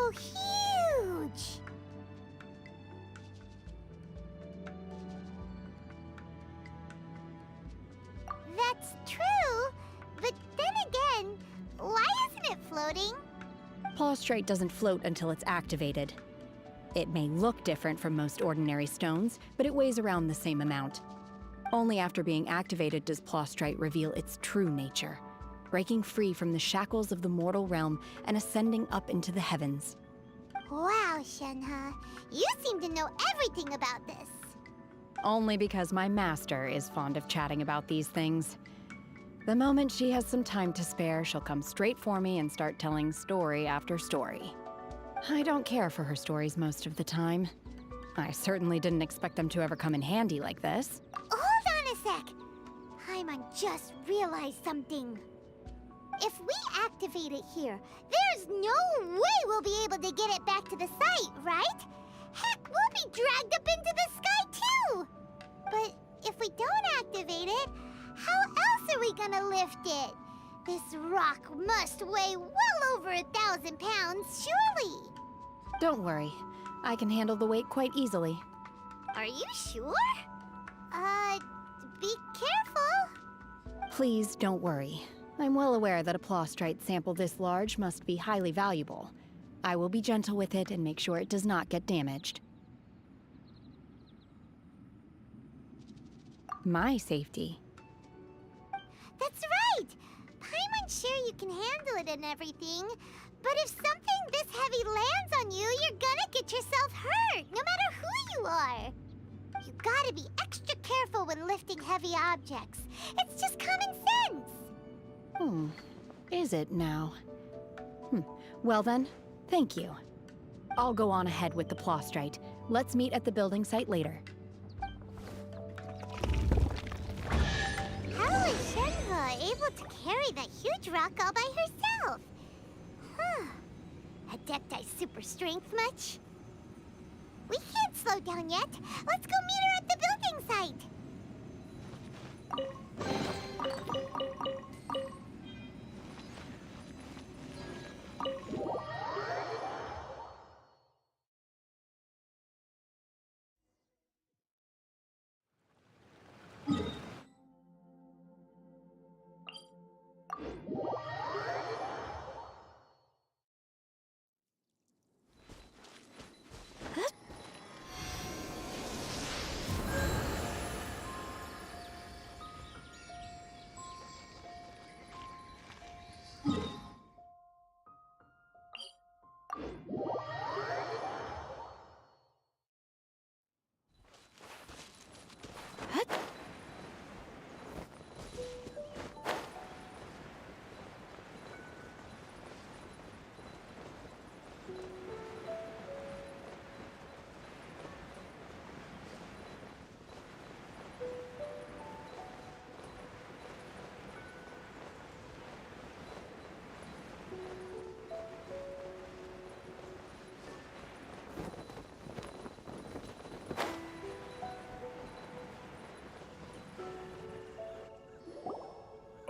so huge! That's true, but then again, why isn't it floating? Plaustrite doesn't float until it's activated. It may look different from most ordinary stones, but it weighs around the same amount. Only after being activated does Plaustrite reveal its true nature, breaking free from the shackles of the mortal realm and ascending up into the heavens. Wow, Shenhe, you seem to know everything about this. Only because my master is fond of chatting about these things. The moment she has some time to spare, she'll come straight for me and start telling story after story. I don't care for her stories most of the time. I certainly didn't expect them to ever come in handy like this. Hold on a sec! Paiman just realized something. If we activate it here, there's no way we'll be able to get it back to the site, right? Heck, we'll be dragged up into the sky too! But if we don't activate it, how else are we gonna lift it? This rock must weigh well over 1,000 pounds, surely! Don't worry. I can handle the weight quite easily. Are you sure? Be careful! Please don't worry. I'm well aware that a Plaustrite sample this large must be highly valuable. I will be gentle with it and make sure it does not get damaged. My safety. That's right! Paiman's sure you can handle it and everything, but if something this heavy lands on you, you're gonna get yourself hurt, no matter who you are. You gotta be extra careful when lifting heavy objects. It's just common sense. Is it now? Well then, thank you. I'll go on ahead with the Plaustrite. Let's meet at the building site later. How is Shenhe able to carry that huge rock all by herself? Adepti super strength much? We can't slow down yet. Let's go meet her at the building site.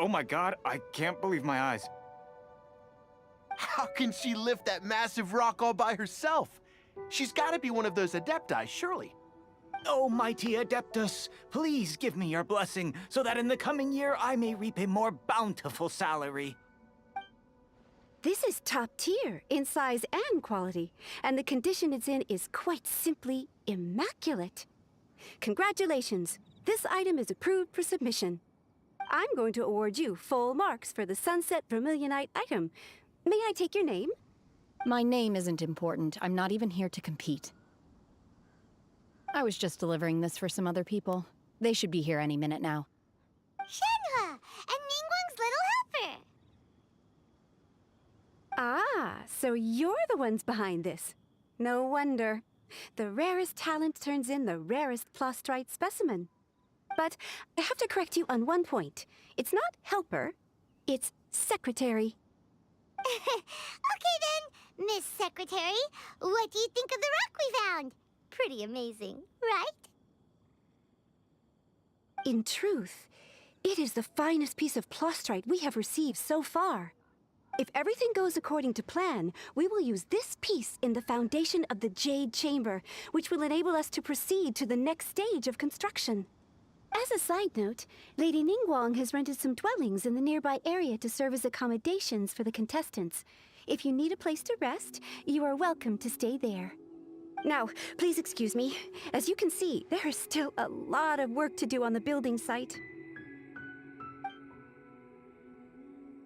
Oh my god, I can't believe my eyes. How can she lift that massive rock all by herself? She's gotta be one of those Adepti, surely. Oh, mighty Adeptus, please give me your blessing so that in the coming year I may reap a more bountiful salary. This is top tier in size and quality, and the condition it's in is quite simply immaculate. Congratulations, this item is approved for submission. I'm going to award you full marks for the Sunset Vermilionite item. May I take your name? My name isn't important. I'm not even here to compete. I was just delivering this for some other people. They should be here any minute now. Shenhe, and Ningguang's little helper. Ah, so you're the ones behind this. No wonder. The rarest talent turns in the rarest Plaustrite specimen. But I have to correct you on one point. It's not helper, it's secretary. Okay then, Miss Secretary, what do you think of the rock we found? Pretty amazing, right? In truth, it is the finest piece of Plaustrite we have received so far. If everything goes according to plan, we will use this piece in the foundation of the Jade Chamber, which will enable us to proceed to the next stage of construction. As a side note, Lady Ningguang has rented some dwellings in the nearby area to serve as accommodations for the contestants. If you need a place to rest, you are welcome to stay there. Now, please excuse me. As you can see, there is still a lot of work to do on the building site.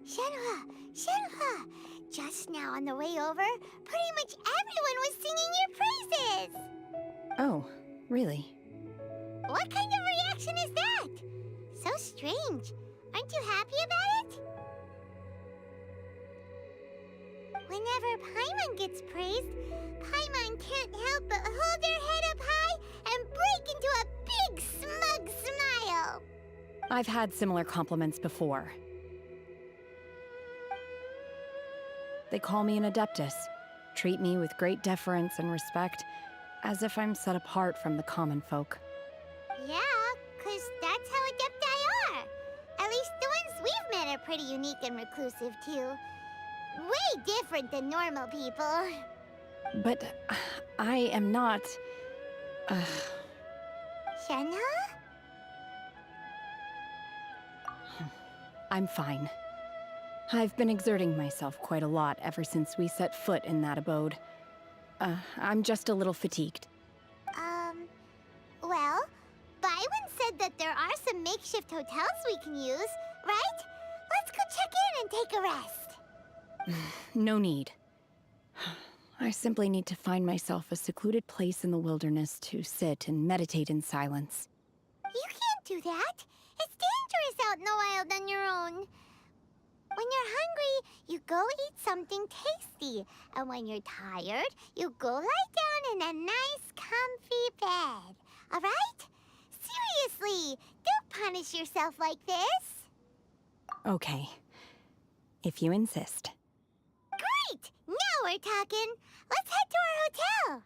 Shenhua! Just now on the way over, pretty much everyone was singing your praises! Oh, really? What kind of reaction is that? So strange. Aren't you happy about it? Whenever Paiman gets praised, Paiman can't help but hold her head up high and break into a big smug smile. I've had similar compliments before. They call me an adeptus, treat me with great deference and respect, as if I'm set apart from the common folk. Yeah, 'cause that's how adepti are. At least the ones we've met are pretty unique and reclusive, too. Way different than normal people. But I am not... Shenhua? I'm fine. I've been exerting myself quite a lot ever since we set foot in that abode. I'm just a little fatigued. Well, Byron said that there are some makeshift hotels we can use, right? Let's go check in and take a rest. No need. I simply need to find myself a secluded place in the wilderness to sit and meditate in silence. You can't do that. It's dangerous out in the wild on your own. When you're hungry, you go eat something tasty. And when you're tired, you go lie down in a nice, comfy bed. All right? Seriously, don't punish yourself like this. Okay. If you insist. Great! Now we're talking. Let's head to our hotel.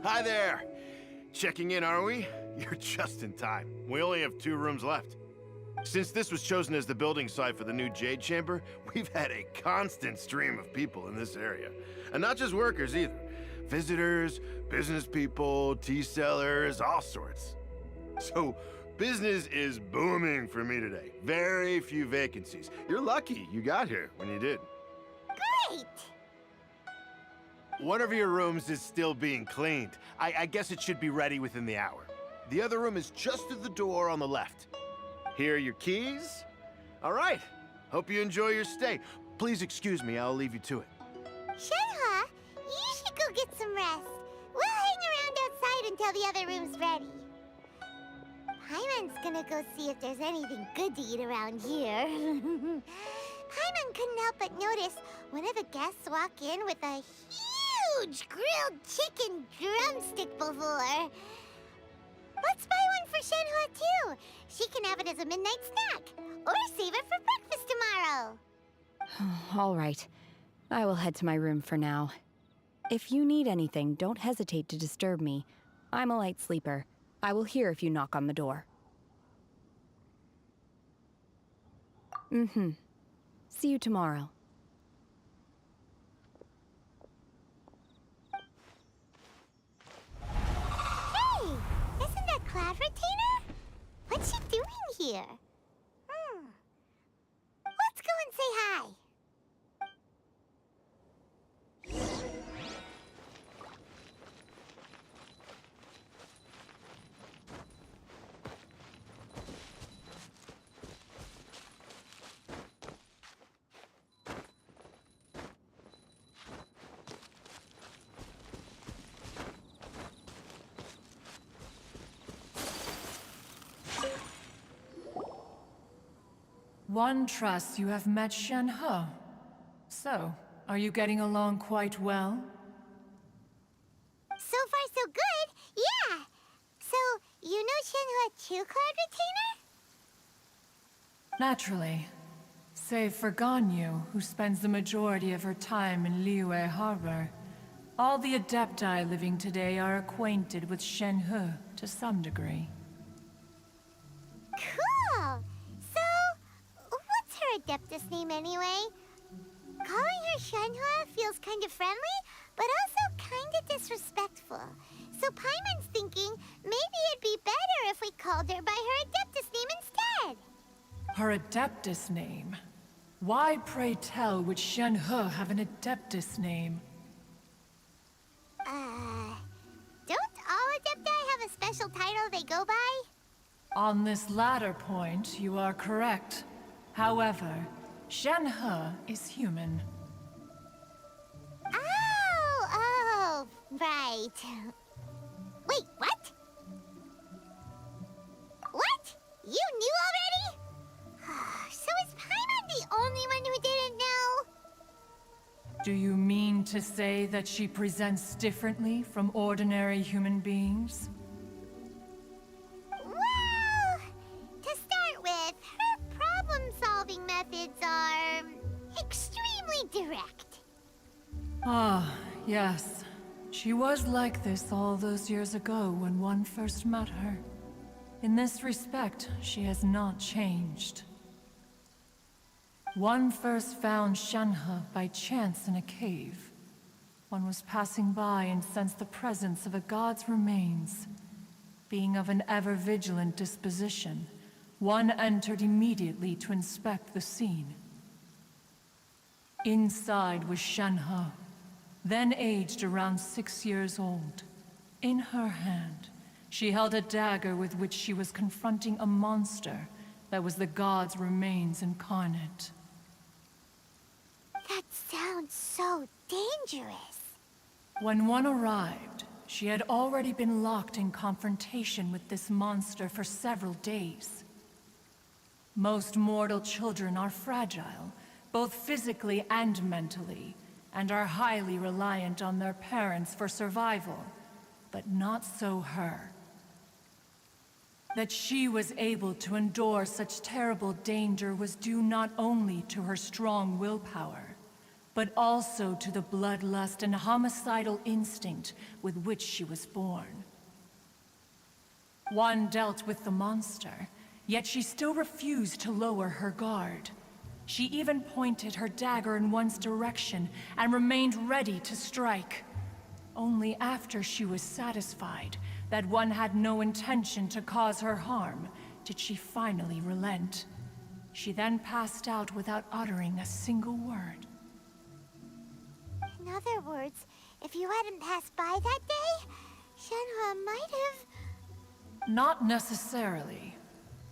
Hi there! Checking in, are we? You're just in time. We only have 2 rooms left. Since this was chosen as the building site for the new Jade Chamber, we've had a constant stream of people in this area. And not just workers either. Visitors, business people, tea sellers, all sorts. So, business is booming for me today. Very few vacancies. You're lucky you got here when you did. Great! One of your rooms is still being cleaned. I guess it should be ready within the hour. The other room is just at the door on the left. Here are your keys. All right. Hope you enjoy your stay. Please excuse me, I'll leave you to it. Shenhua, you should go get some rest. We'll hang around outside until the other room's ready. Paiman's gonna go see if there's anything good to eat around here. Paiman couldn't help but notice one of the guests walk in with a huge grilled chicken drumstick before. Let's buy one for Shenhua too. She can have it as a midnight snack, or save it for breakfast tomorrow. All right. I will head to my room for now. If you need anything, don't hesitate to disturb me. I'm a light sleeper. I will hear if you knock on the door. See you tomorrow. Hey! Isn't that Cloud Retainer? What's she doing here? hi. One trusts you have met Shen-He. So, are you getting along quite well? So far, so good. Yeah. So, you know Shenhua too, Cloud Retainer? Naturally. Save for Ganyu, who spends the majority of her time in Liyue Harbor. All the Adepti living today are acquainted with Shen-He to some degree. Cool. So, what's her Adeptus name anyway? Calling her Shenhua feels kind of friendly, but also kind of disrespectful. So Paiman's thinking maybe it'd be better if we called her by her Adeptus name instead. Her Adeptus name? Why, pray tell, would Shen-He have an Adeptus name? Don't all Adepti have a special title they go by? On this latter point, you are correct. However, Shen-He is human. Oh, right. Wait, what? What? You knew already? So is Paiman the only one who didn't know? Do you mean to say that she presents differently from ordinary human beings? Well, to start with, her problem-solving methods are extremely direct. Ah, yes. She was like this all those years ago when one first met her. In this respect, she has not changed. One first found Shen-He by chance in a cave. One was passing by and sensed the presence of a god's remains. Being of an ever-vigilant disposition, one entered immediately to inspect the scene. Inside was Shen-He, then aged around 6 years old. In her hand, she held a dagger with which she was confronting a monster that was the god's remains incarnate. That sounds so dangerous. When one arrived, she had already been locked in confrontation with this monster for several days. Most mortal children are fragile, both physically and mentally, and are highly reliant on their parents for survival, but not so her. That she was able to endure such terrible danger was due not only to her strong willpower, but also to the bloodlust and homicidal instinct with which she was born. One dealt with the monster, yet she still refused to lower her guard. She even pointed her dagger in one's direction and remained ready to strike. Only after she was satisfied that one had no intention to cause her harm did she finally relent. She then passed out without uttering a single word. In other words, if you hadn't passed by that day, Shenhua might have... Not necessarily.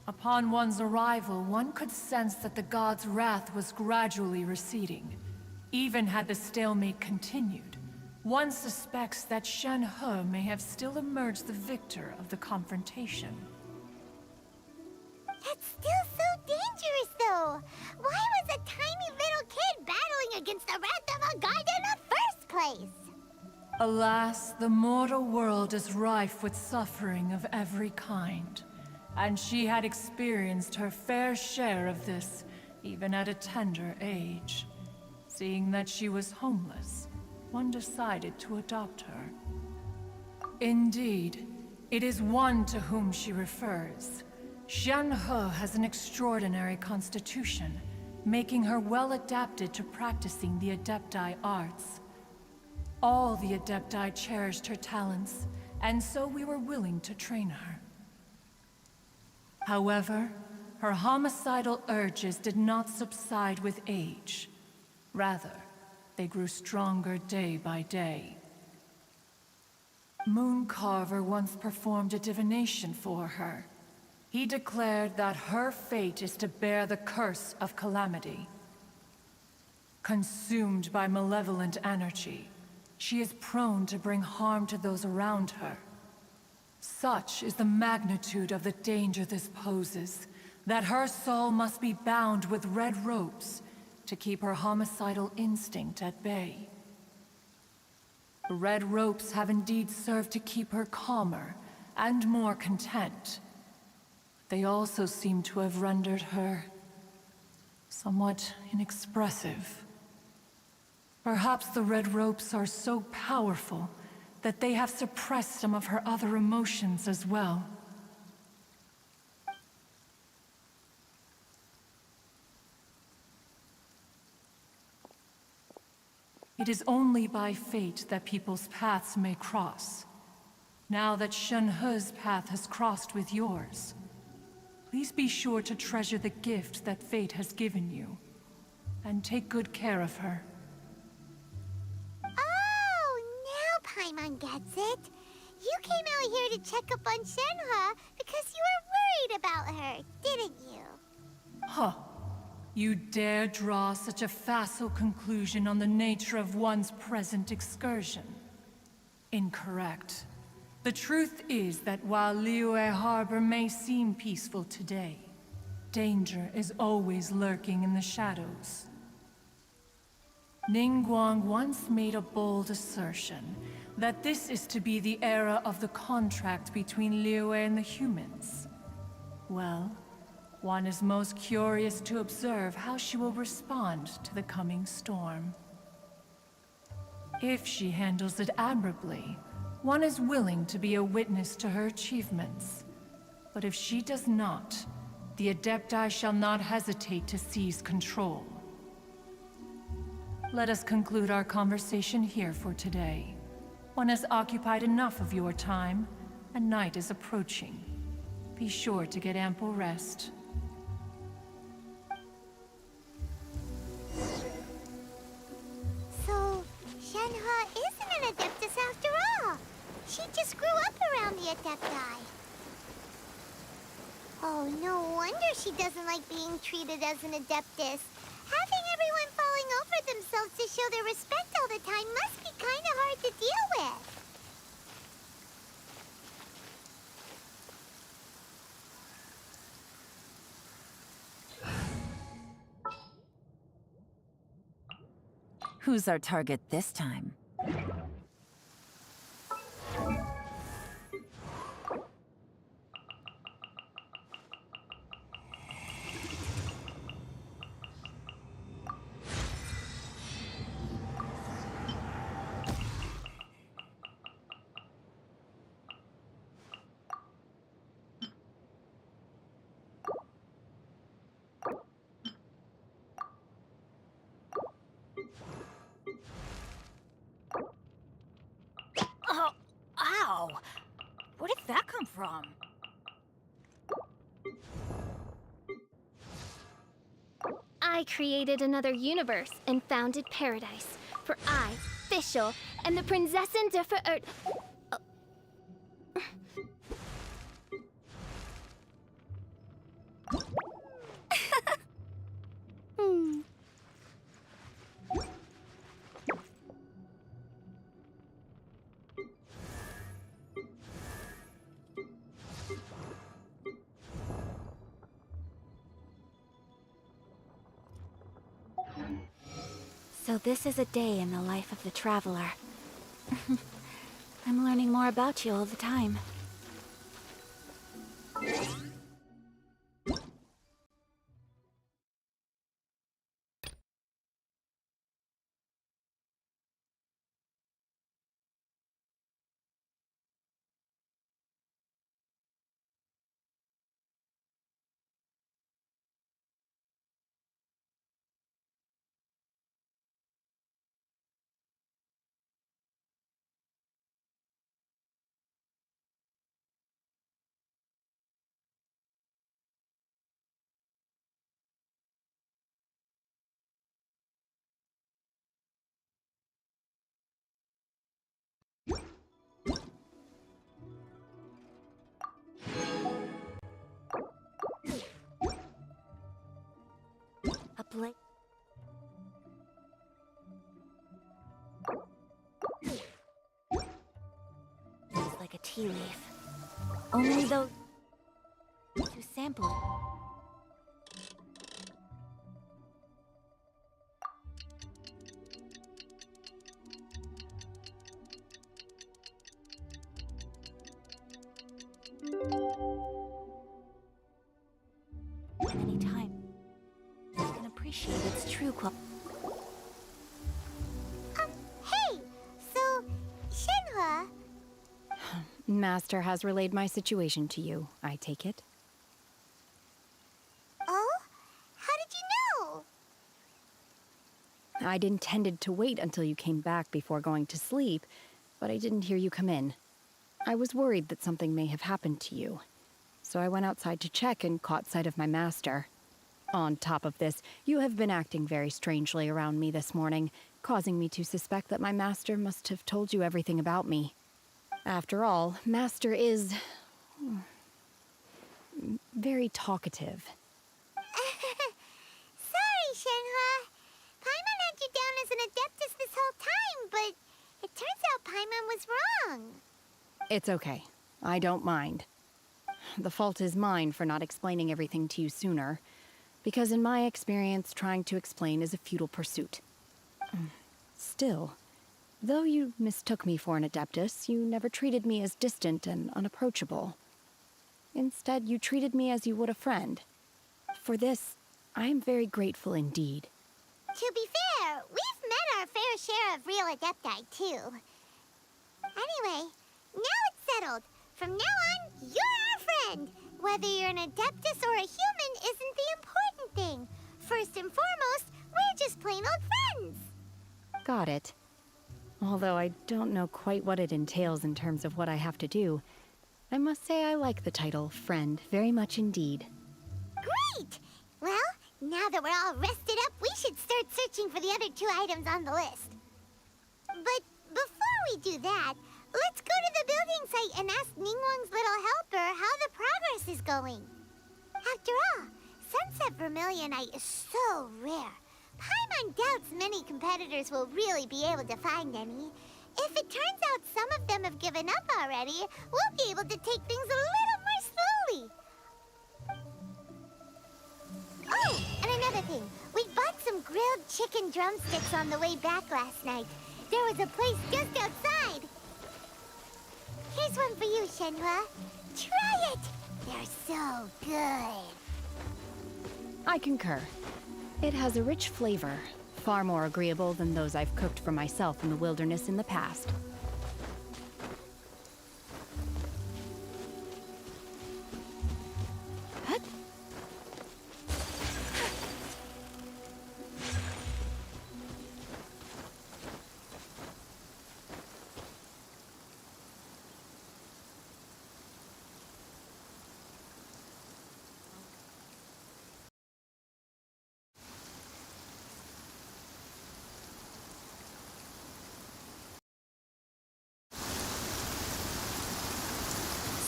Upon one's arrival, one could sense that the god's wrath was gradually receding. Even had the stalemate continued, one suspects that Shen-He may have still emerged the victor of the confrontation. That's still so dangerous, though. Why was a tiny little kid battling against the wrath of a god in the first place? Alas, the mortal world is rife with suffering of every kind. And she had experienced her fair share of this, even at a tender age. Seeing that she was homeless, one decided to adopt her. Indeed, it is one to whom she refers. Shen-He has an extraordinary constitution, making her well adapted to practicing the Adepti arts. All the Adepti cherished her talents, and so we were willing to train her. However, Her homicidal urges did not subside with age. Rather, they grew stronger day by day. Mooncarver once performed a divination for her. He declared that her fate is to bear the curse of calamity. Consumed by malevolent energy, she is prone to bring harm to those around her. Such is the magnitude of the danger this poses, that her soul must be bound with red ropes to keep her homicidal instinct at bay. The red ropes have indeed served to keep her calmer and more content. They also seem to have rendered her somewhat inexpressive. Perhaps the red ropes are so powerful that they have suppressed some of her other emotions as well. It is only by fate that people's paths may cross. Now that Shenhe's path has crossed with yours, please be sure to treasure the gift that fate has given you, and take good care of her. Oh, now Paimon gets it. You came out here to check up on Shenhe because you were worried about her, didn't you? Huh. You dare draw such a facile conclusion on the nature of one's present excursion? Incorrect. The truth is that while Liyue Harbor may seem peaceful today, danger is always lurking in the shadows. Ningguang once made a bold assertion that this is to be the era of the contract between Liyue and the humans. Well, one is most curious to observe how she will respond to the coming storm. If she handles it admirably, one is willing to be a witness to her achievements. But if she does not, the Adepti shall not hesitate to seize control. Let us conclude our conversation here for today. One has occupied enough of your time, and night is approaching. Be sure to get ample rest. So, Shenhe isn't an Adeptus after all. She just grew up around the Adepti. Oh, no wonder she doesn't like being treated as an Adeptus. Having everyone falling over themselves to show their respect all the time must be kind of hard to deal with. Who's our target this time? Oh, ow! Where did that come from? I created another universe and founded paradise. For I, Fischl, and the Prinzessin der Verirrt... So this is a day in the life of the Traveler. I'm learning more about you all the time. tea leaf. Only those to sample it. Anytime. You can appreciate its true quality. Hey! So, Shenhua... Master has relayed my situation to you, I take it. Oh? How did you know? I'd intended to wait until you came back before going to sleep, but I didn't hear you come in. I was worried that something may have happened to you, so I went outside to check and caught sight of my master. On top of this, you have been acting very strangely around me this morning, causing me to suspect that my master must have told you everything about me. After all, Master is... very talkative. Sorry, Shenhua. Paiman had you down as an adeptus this whole time, but it turns out Paiman was wrong. It's okay. I don't mind. The fault is mine for not explaining everything to you sooner, because in my experience, trying to explain is a futile pursuit. Still, though you mistook me for an adeptus, you never treated me as distant and unapproachable. Instead, you treated me as you would a friend. For this, I am very grateful indeed. To be fair, we've met our fair share of real adepti, too. Anyway, now it's settled. From now on, you're our friend. Whether you're an adeptus or a human isn't the important thing. First and foremost, we're just plain old friends. Got it. Although I don't know quite what it entails in terms of what I have to do, I must say I like the title Friend very much indeed. Great! Well, now that we're all rested up, we should start searching for the other 2 items on the list. But before we do that, let's go to the building site and ask Ningguang's little helper how the progress is going. After all, Sunset Vermilionite is so rare. Paimon doubts many competitors will really be able to find any. If it turns out some of them have given up already, we'll be able to take things a little more slowly. Oh, and another thing. We bought some grilled chicken drumsticks on the way back last night. There was a place just outside. Here's one for you, Shenhua. Try it! They're so good. I concur. It has a rich flavor, far more agreeable than those I've cooked for myself in the wilderness in the past.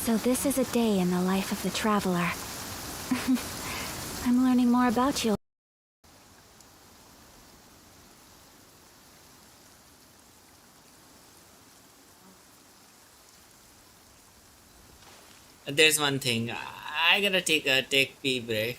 So this is a day in the life of the traveler. I'm learning more about you. There's one thing. I gotta take a pee break.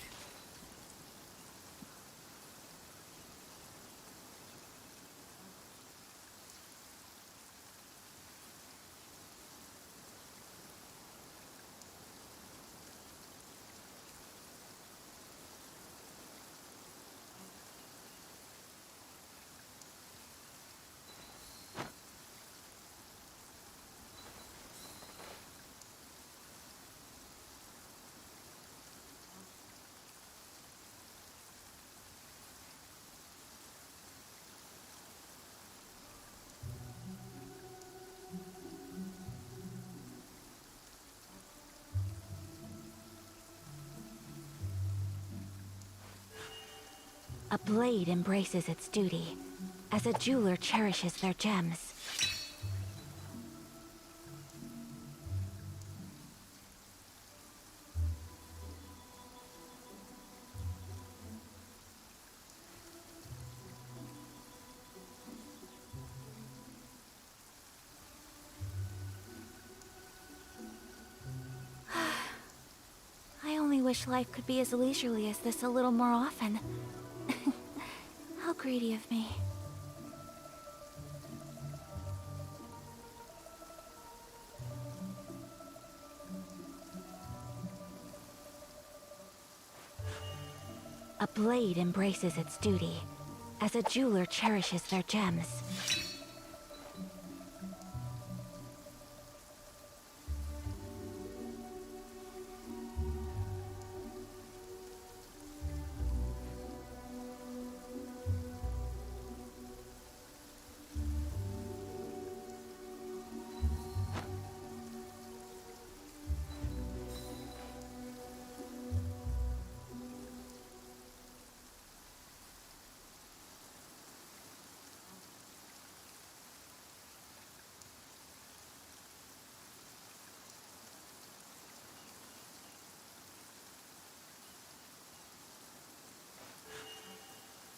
A blade embraces its duty, as a jeweler cherishes their gems. wish life could be as leisurely as this a little more often. How greedy of me. A blade embraces its duty, as a jeweler cherishes their gems.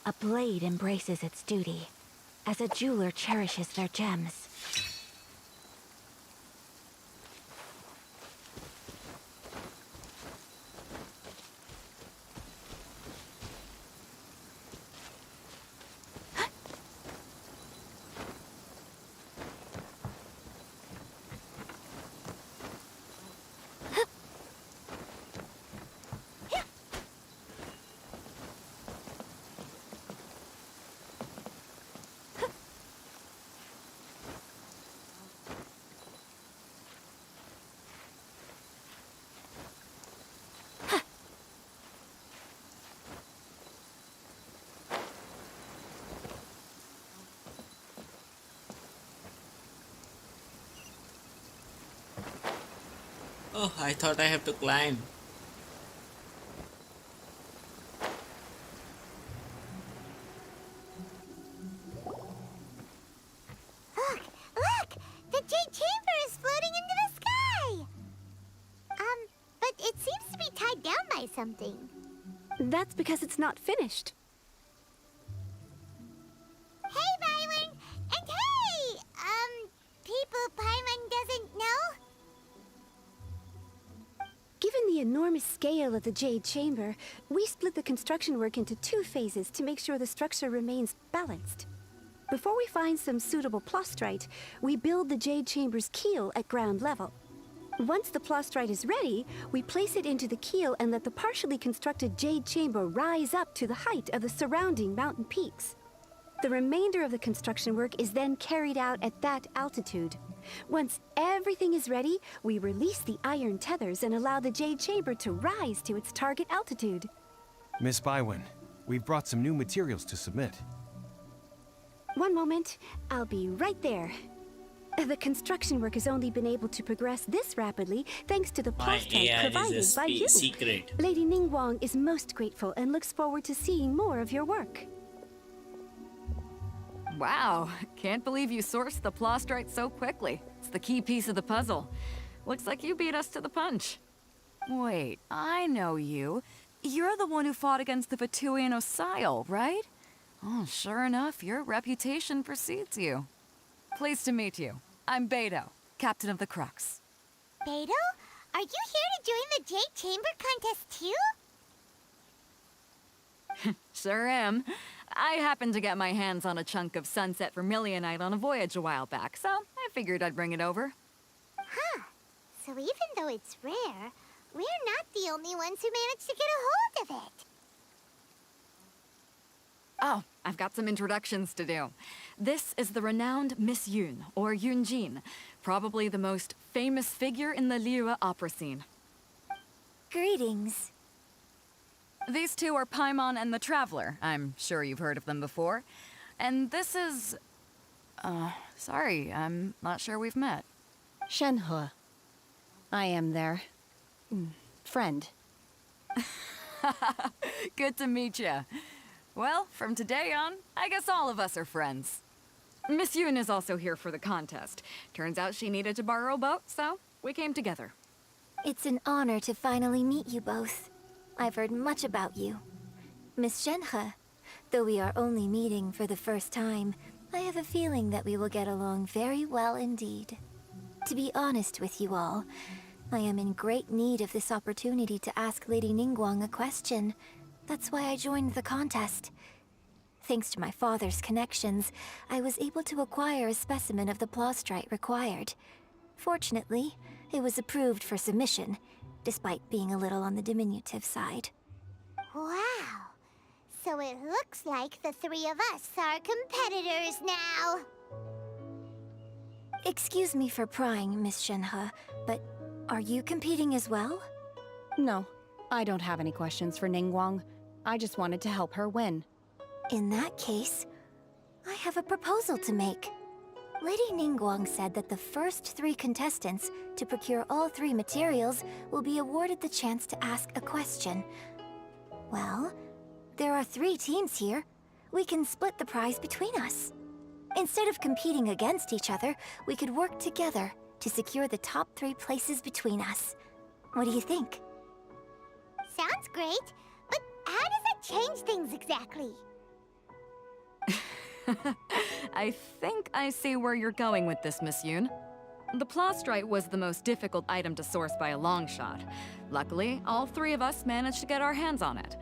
A blade embraces its duty, as a jeweler cherishes their gems. Oh, I thought I have to climb. Look! The Jade Chamber is floating into the sky! But it seems to be tied down by something. That's because it's not finished. Hey, Byron! And hey! People Paiman doesn't know? Given the enormous scale of the Jade Chamber, we split the construction work into 2 phases to make sure the structure remains balanced. Before we find some suitable plastrite, we build the Jade Chamber's keel at ground level. Once the plastrite is ready, we place it into the keel and let the partially constructed Jade Chamber rise up to the height of the surrounding mountain peaks. The remainder of the construction work is then carried out at that altitude. Once everything is ready, we release the iron tethers and allow the Jade Chamber to rise to its target altitude. Miss Bywin, we've brought some new materials to submit. One moment, I'll be right there. The construction work has only been able to progress this rapidly thanks to the plastrite provided by you. Secret. Lady Ningguang is most grateful and looks forward to seeing more of your work. Wow, can't believe you sourced the plastrite so quickly. It's the key piece of the puzzle. Looks like you beat us to the punch. Wait, I know you. You're the one who fought against the Vatuian Osile, right? Oh, sure enough, your reputation precedes you. Pleased to meet you. I'm Beto, captain of the Crux. Beto? Are you here to join the Jade Chamber contest too? Sure am. I happened to get my hands on a chunk of sunset vermilionite on a voyage a while back, so I figured I'd bring it over. Huh. So even though it's rare, we're not the only ones who managed to get a hold of it. Oh, I've got some introductions to do. This is the renowned Miss Yun, or Yunjin, probably the most famous figure in the Liyue opera scene. Greetings. These two are Paiman and the Traveler. I'm sure you've heard of them before. And this is... sorry, I'm not sure we've met. Shenhe. I am their... friend. Good to meet you. Well, from today on, I guess all of us are friends. Miss Yun is also here for the contest. Turns out she needed to borrow a boat, so we came together. It's an honor to finally meet you both. I've heard much about you. Miss Shenhe, though we are only meeting for the first time, I have a feeling that we will get along very well indeed. To be honest with you all, I am in great need of this opportunity to ask Lady Ningguang a question. That's why I joined the contest. Thanks to my father's connections, I was able to acquire a specimen of the plaustrite required. Fortunately, it was approved for submission, despite being a little on the diminutive side. Wow. So it looks like the three of us are competitors now. Excuse me for prying, Miss Shenhe, but are you competing as well? No, I don't have any questions for Ningguang. I just wanted to help her win. In that case, I have a proposal to make. Lady Ningguang said that the first 3 contestants to procure all 3 materials will be awarded the chance to ask a question. Well, there are 3 teams here. We can split the prize between us. Instead of competing against each other, we could work together to secure the top 3 places between us. What do you think? Sounds great, but how does that change things exactly? I think I see where you're going with this, Miss Yoon. The plaustrite was the most difficult item to source by a long shot. Luckily, all 3 of us managed to get our hands on it.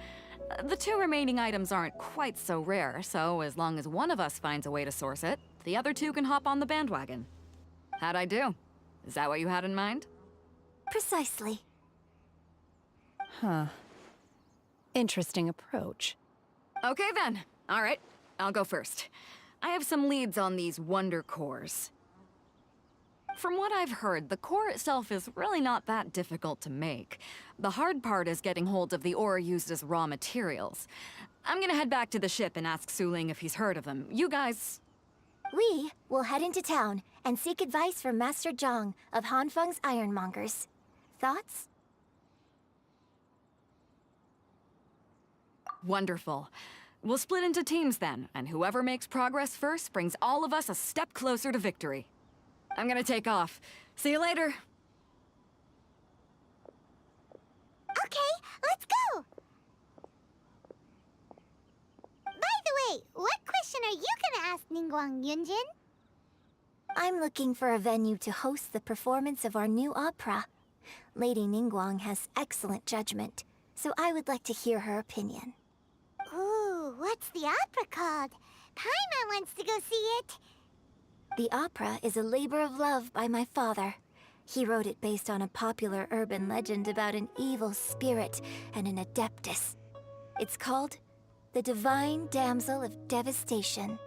The 2 remaining items aren't quite so rare, so as long as one of us finds a way to source it, the other 2 can hop on the bandwagon. How'd I do? Is that what you had in mind? Precisely. Huh. Interesting approach. Okay then. All right, I'll go first. I have some leads on these wonder cores. From what I've heard, the core itself is really not that difficult to make. The hard part is getting hold of the ore used as raw materials. I'm gonna head back to the ship and ask Suling if he's heard of them. You guys... We will head into town and seek advice from Master Zhang of Hanfeng's Ironmongers. Thoughts? Wonderful. We'll split into teams then, and whoever makes progress first brings all of us a step closer to victory. I'm gonna take off. See you later. Okay, let's go! By the way, what question are you gonna ask Ningguang, Yunjin? I'm looking for a venue to host the performance of our new opera. Lady Ningguang has excellent judgment, so I would like to hear her opinion. Ooh, what's the opera called? Paiman wants to go see it. The opera is a labor of love by my father. He wrote it based on a popular urban legend about an evil spirit and an adeptus. It's called The Divine Damsel of Devastation.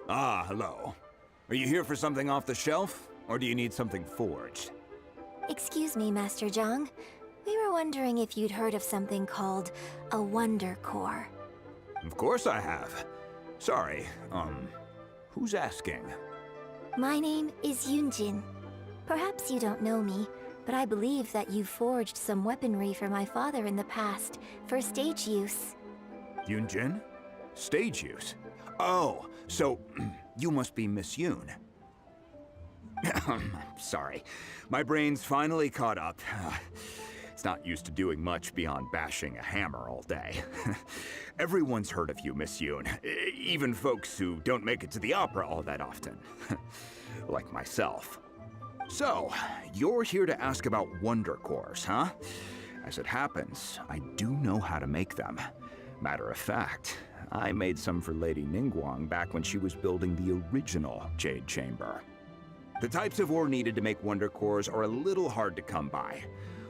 Ah, hello. Are you here for something off the shelf, or do you need something forged? Excuse me, Master Zhang. We were wondering if you'd heard of something called a Wonder Core. Of course I have. Sorry, who's asking? My name is Yunjin. Perhaps you don't know me, but I believe that you forged some weaponry for my father in the past, for stage use. Yunjin? Stage use? Oh, so you must be Miss Yoon. Sorry, my brain's finally caught up. It's not used to doing much beyond bashing a hammer all day. Everyone's heard of you, Miss Yoon. Even folks who don't make it to the opera all that often. Like myself. So, you're here to ask about Wonder Cores, huh? As it happens, I do know how to make them. Matter of fact, I made some for Lady Ningguang back when she was building the original Jade Chamber. The types of ore needed to make Wonder Cores are a little hard to come by.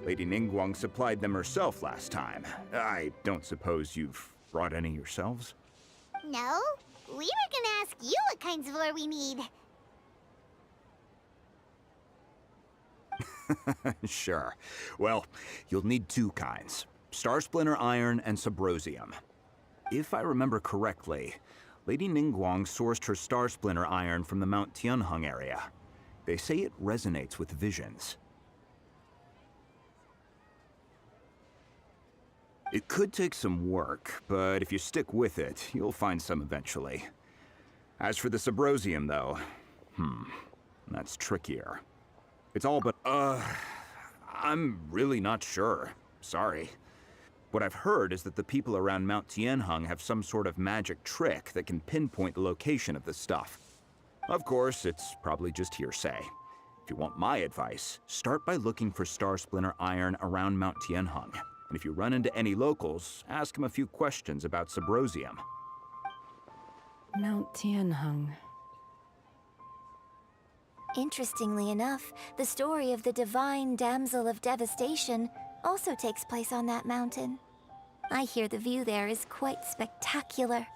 Lady Ningguang supplied them herself last time. I don't suppose you've brought any yourselves? No, we were gonna ask you what kinds of ore we need. Sure. Well, you'll need 2 kinds. Star Splinter Iron and Subrosium. If I remember correctly, Lady Ningguang sourced her Star Splinter iron from the Mount Tianheng area. They say it resonates with visions. It could take some work, but if you stick with it, you'll find some eventually. As for the Subrosium, though, that's trickier. It's all but, I'm really not sure. Sorry. What I've heard is that the people around Mount Tianheng have some sort of magic trick that can pinpoint the location of the stuff. Of course, it's probably just hearsay. If you want my advice, start by looking for Star Splinter iron around Mount Tianheng. And if you run into any locals, ask them a few questions about Subrosium. Mount Tianheng. Interestingly enough, the story of the divine damsel of devastation also takes place on that mountain. I hear the view there is quite spectacular.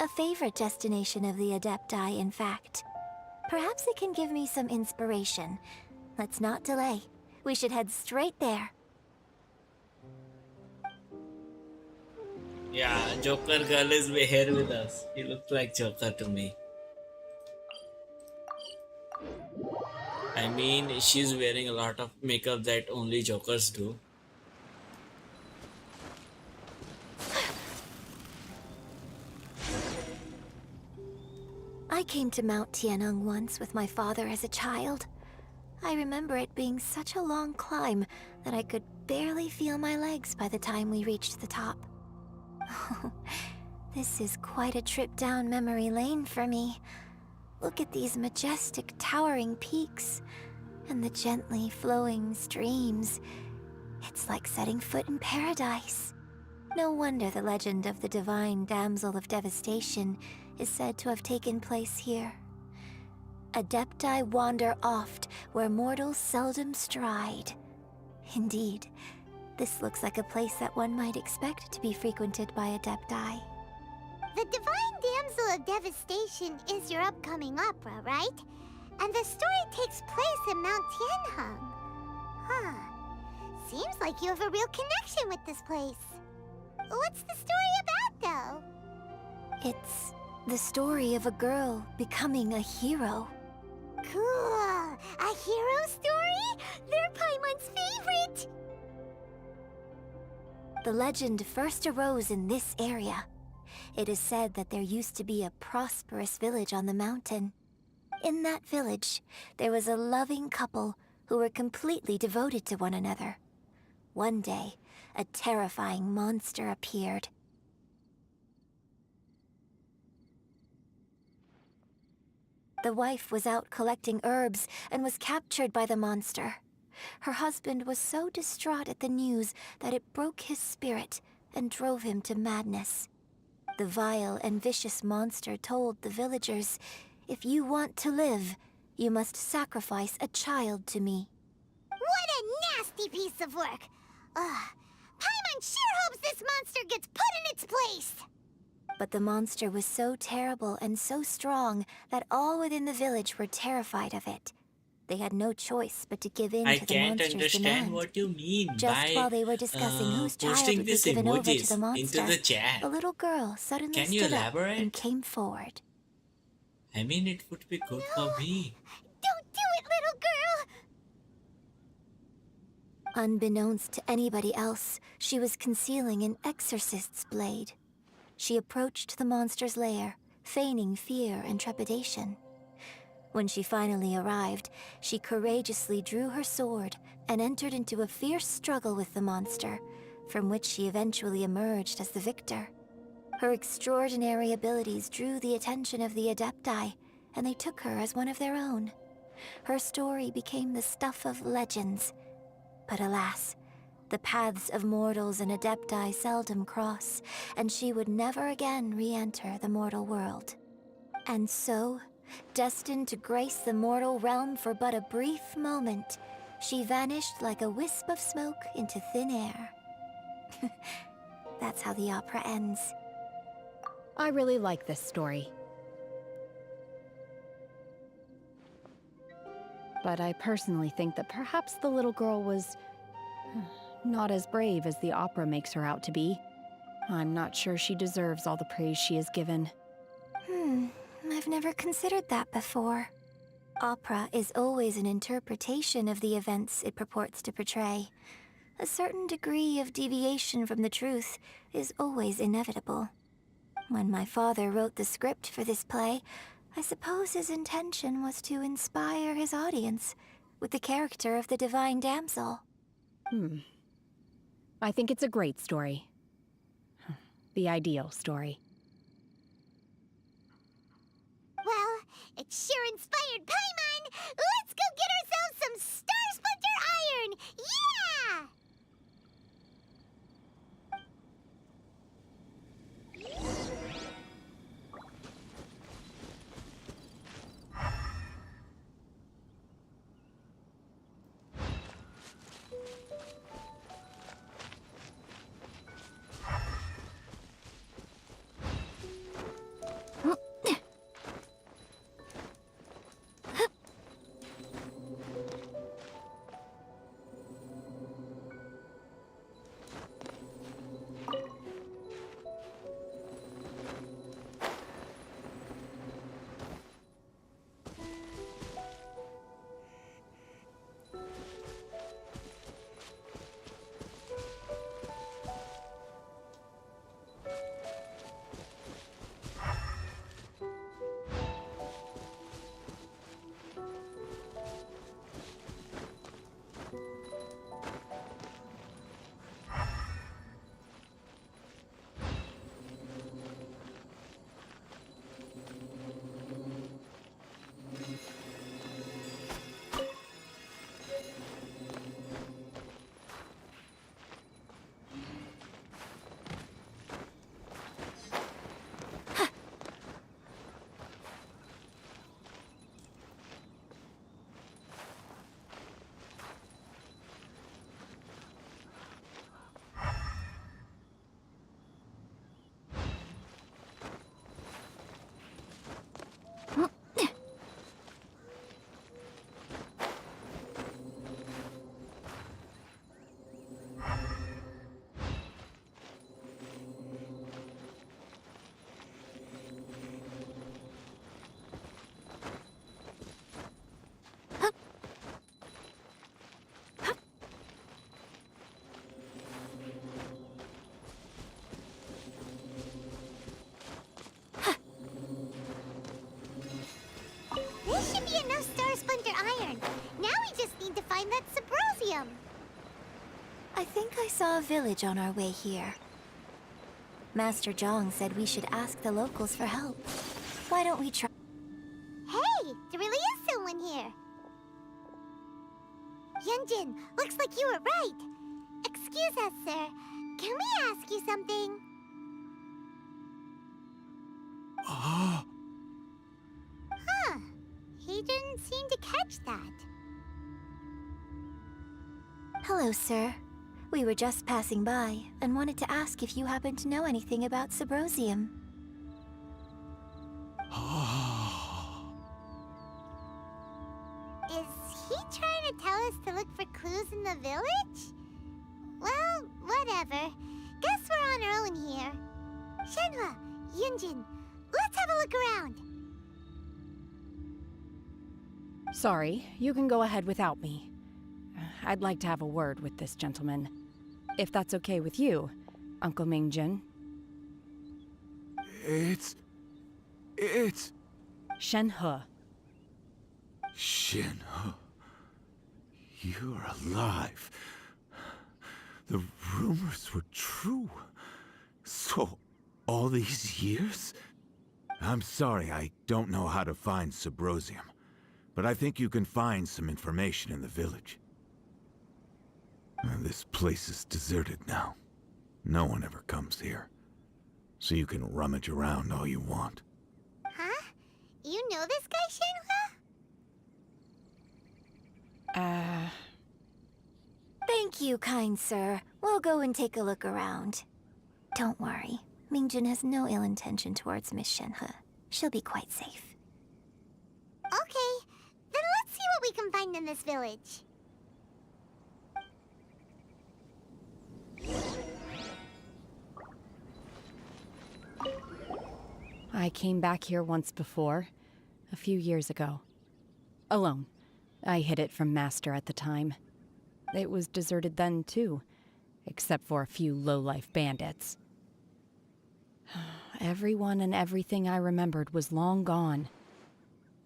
A favorite destination of the Adepti, in fact. Perhaps it can give me some inspiration. Let's not delay. We should head straight there. Yeah, Joker girl is here with us. He looks like Joker to me. I mean, she's wearing a lot of makeup that only Jokers do. I came to Mount Tianheng once with my father as a child. I remember it being such a long climb that I could barely feel my legs by the time we reached the top. This is quite a trip down memory lane for me. Look at these majestic towering peaks and the gently flowing streams. It's like setting foot in paradise. No wonder the legend of the divine damsel of devastation is said to have taken place here. Adepti wander oft where mortals seldom stride. Indeed, this looks like a place that one might expect to be frequented by Adepti. The Divine Damsel of Devastation is your upcoming opera, right? And the story takes place in Mount Tianheng. Huh. Seems like you have a real connection with this place. What's the story about, though? It's the story of a girl becoming a hero. Cool! A hero story? They're Paiman's favorite! The legend first arose in this area. It is said that there used to be a prosperous village on the mountain. In that village, there was a loving couple who were completely devoted to one another. One day, a terrifying monster appeared. The wife was out collecting herbs and was captured by the monster. Her husband was so distraught at the news that it broke his spirit and drove him to madness. The vile and vicious monster told the villagers, "If you want to live, you must sacrifice a child to me." What a nasty piece of work! Paimon sure hopes this monster gets put in its place! But the monster was so terrible and so strong that all within the village were terrified of it. They had no choice but to give in I to the can't monster's understand demand. what you mean Just by while they were discussing whose child posting would be these given over to emojis the monster, into the chat. a little girl suddenly Can you stood up elaborate? and came forward. I mean, it would be good for me. Don't do it, little girl! Unbeknownst to anybody else, she was concealing an exorcist's blade. She approached the monster's lair, feigning fear and trepidation. When she finally arrived, she courageously drew her sword and entered into a fierce struggle with the monster, from which she eventually emerged as the victor. Her extraordinary abilities drew the attention of the Adepti, and they took her as one of their own. Her story became the stuff of legends. But alas, the paths of mortals and Adepti seldom cross, and she would never again re-enter the mortal world. And so, destined to grace the mortal realm for but a brief moment, she vanished like a wisp of smoke into thin air. That's how the opera ends. I really like this story. But I personally think that perhaps the little girl was not as brave as the opera makes her out to be. I'm not sure she deserves all the praise she is given. I've never considered that before. Opera is always an interpretation of the events it purports to portray. A certain degree of deviation from the truth is always inevitable. When my father wrote the script for this play, I suppose his intention was to inspire his audience with the character of the divine damsel. I think it's a great story. The ideal story. Well, it sure inspired Paiman! Let's go get ourselves some Star Splinter Iron! Yeah! This should be enough Star Splinter Iron. Now we just need to find that Subrosium. I think I saw a village on our way here. Master Zhang said we should ask the locals for help. Why don't we try? Hey, there really is someone here. Yunjin, looks like you were right. Excuse us, sir. Can we ask you something? Huh. He didn't seem to catch that. Hello, sir. We were just passing by and wanted to ask if you happen to know anything about Subrosium. Is he trying to tell us to look for clues in the village? Well, whatever. Guess we're on our own here. Shenhua, Yunjin, let's have a look around. Sorry, you can go ahead without me. I'd like to have a word with this gentleman. If that's okay with you, Uncle Mingjin. It's... Shenhe. Shenhe. You're alive. The rumors were true. So, all these years? I'm sorry, I don't know how to find Subrosium. But I think you can find some information in the village. This place is deserted now. No one ever comes here. So you can rummage around all you want. Huh? You know this guy, Shenhua? Thank you, kind sir. We'll go and take a look around. Don't worry. Mingjin has no ill intention towards Miss Shenhe. She'll be quite safe. Okay, then let's see what we can find in this village. I came back here once before, a few years ago. Alone. I hid it from Master at the time. It was deserted then, too, except for a few low-life bandits. Everyone and everything I remembered was long gone.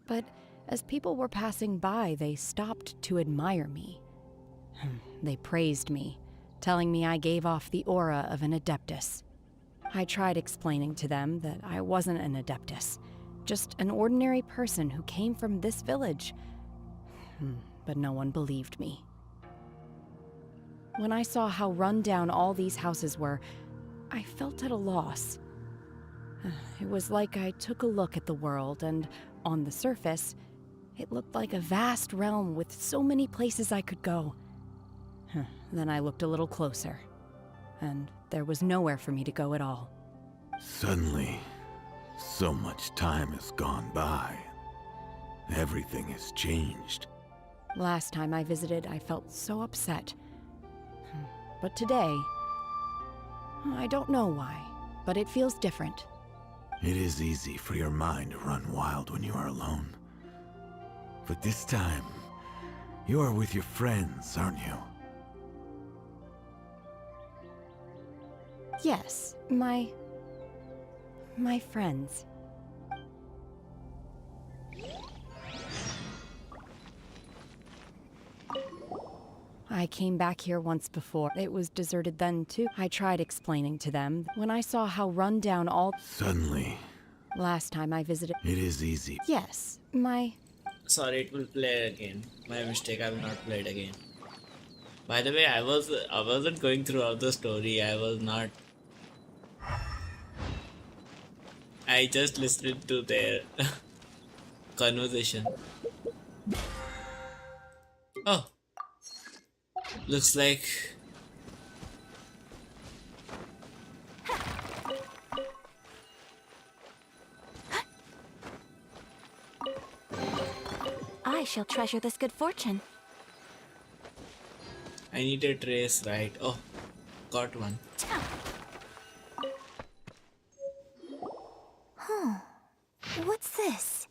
But as people were passing by, they stopped to admire me. They praised me, telling me I gave off the aura of an Adeptus. I tried explaining to them that I wasn't an Adeptus, just an ordinary person who came from this village. But no one believed me. When I saw how run down all these houses were, I felt at a loss. It was like I took a look at the world, and on the surface, it looked like a vast realm with so many places I could go. Then I looked a little closer, and there was nowhere for me to go at all. Suddenly, so much time has gone by. Everything has changed. Last time I visited, I felt so upset. But today, I don't know why, but it feels different. It is easy for your mind to run wild when you are alone. But this time, you are with your friends, aren't you? Yes, my friends. I came back here once before. It was deserted then, too. I tried explaining to them when I saw how run down all... Suddenly... Last time I visited... It is easy. Yes, Sorry, it will play again. My mistake, I will not play it again. By the way, I wasn't going throughout the story. I was not... I just listened to their conversation. Oh. Looks like... I shall treasure this good fortune. I need a trace, right? Oh, got one. What's this?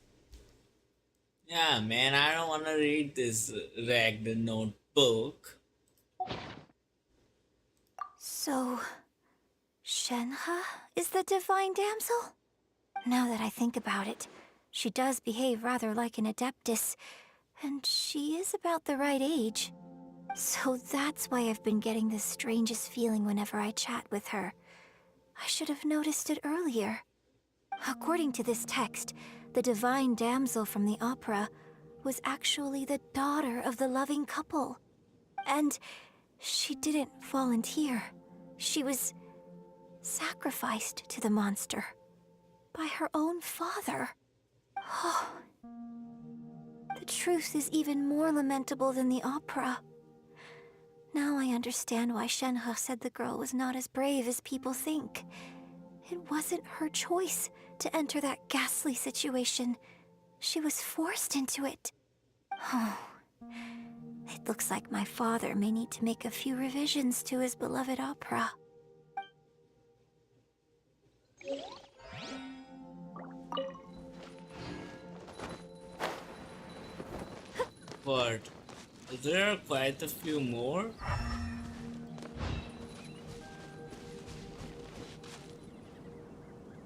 Yeah, man, I don't want to read this ragged notebook. So, Shenhe is the divine damsel? Now that I think about it, she does behave rather like an Adeptus, and she is about the right age. So that's why I've been getting the strangest feeling whenever I chat with her. I should have noticed it earlier. According to this text, the divine damsel from the opera was actually the daughter of the loving couple. And she didn't volunteer. She was sacrificed to the monster by her own father. Oh, the truth is even more lamentable than the opera. Now I understand why Shenhe said the girl was not as brave as people think. It wasn't her choice to enter that ghastly situation. She was forced into it. Oh, it looks like my father may need to make a few revisions to his beloved opera. But there are quite a few more.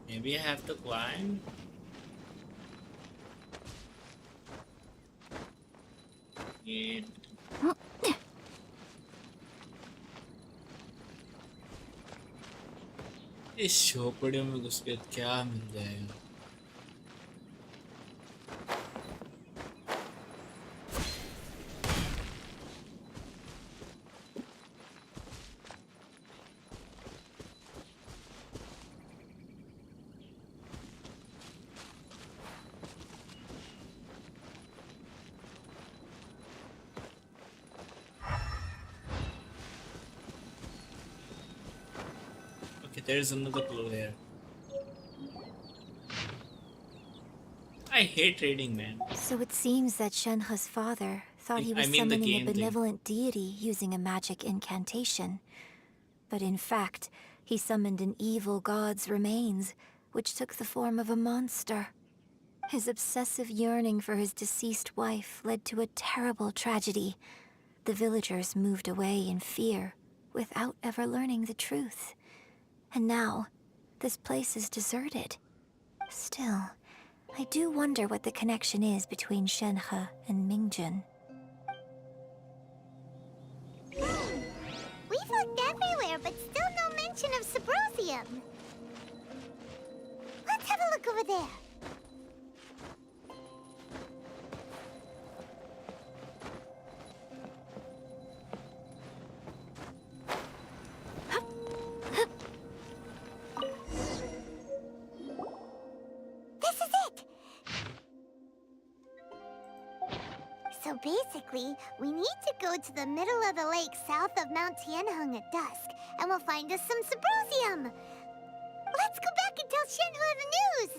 Maybe I have to climb. Yeah. इस झोपड़ियों में घुस के क्या मिल जाएगा? There's another clue here. I hate reading, man. So it seems that Shenhe's father thought he was the summoning a game thing. benevolent deity using a magic incantation. But in fact, he summoned an evil god's remains, which took the form of a monster. His obsessive yearning for his deceased wife led to a terrible tragedy. The villagers moved away in fear, without ever learning the truth. And now, this place is deserted. Still, I do wonder what the connection is between Shenhe and Mingjun. We've looked everywhere, but still no mention of Sabrosium. Let's have a look over there. This is it! So basically, we need to go to the middle of the lake south of Mount Tianheng at dusk, and we'll find us some Sabrosium! Let's go back and tell Shenhe the news!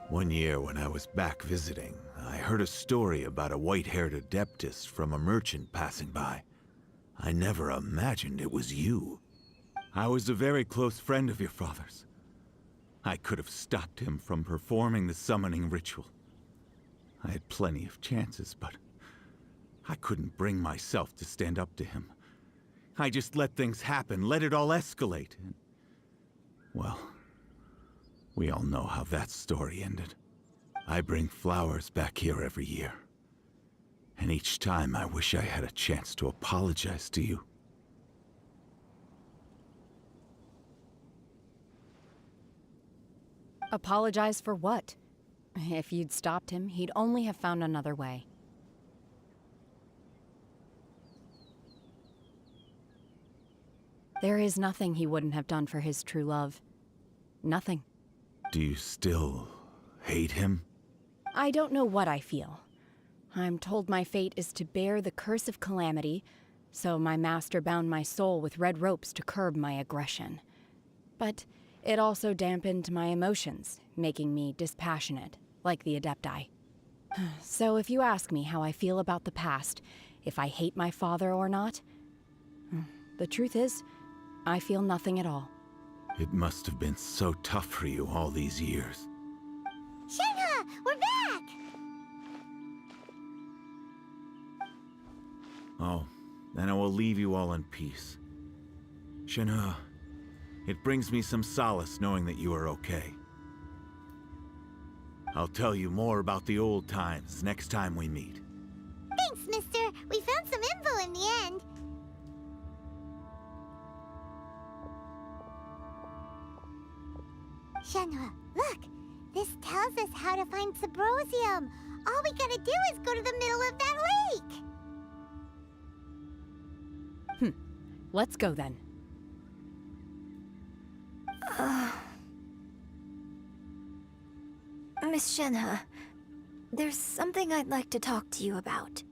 One year when I was back visiting, I heard a story about a white-haired adeptus from a merchant passing by. I never imagined it was you. I was a very close friend of your father's. I could have stopped him from performing the summoning ritual. I had plenty of chances, but I couldn't bring myself to stand up to him. I just let things happen, let it all escalate. And, well, we all know how that story ended. I bring flowers back here every year. And each time I wish I had a chance to apologize to you. Apologize for what? If you'd stopped him, he'd only have found another way. There is nothing he wouldn't have done for his true love. Nothing. Do you still hate him? I don't know what I feel. I'm told my fate is to bear the curse of calamity, so my master bound my soul with red ropes to curb my aggression. But it also dampened my emotions, making me dispassionate, like the Adepti. So if you ask me how I feel about the past, if I hate my father or not, the truth is, I feel nothing at all. It must have been so tough for you all these years. Shenhe, we're back! Oh, then I will leave you all in peace. Shenhe, it brings me some solace knowing that you are okay. I'll tell you more about the old times next time we meet. Thanks, mister. We found some info in the end. Shenhe, look! This tells us how to find Sabrosium. All we gotta do is go to the middle of that lake! Let's go then. Miss Shenhe, there's something I'd like to talk to you about.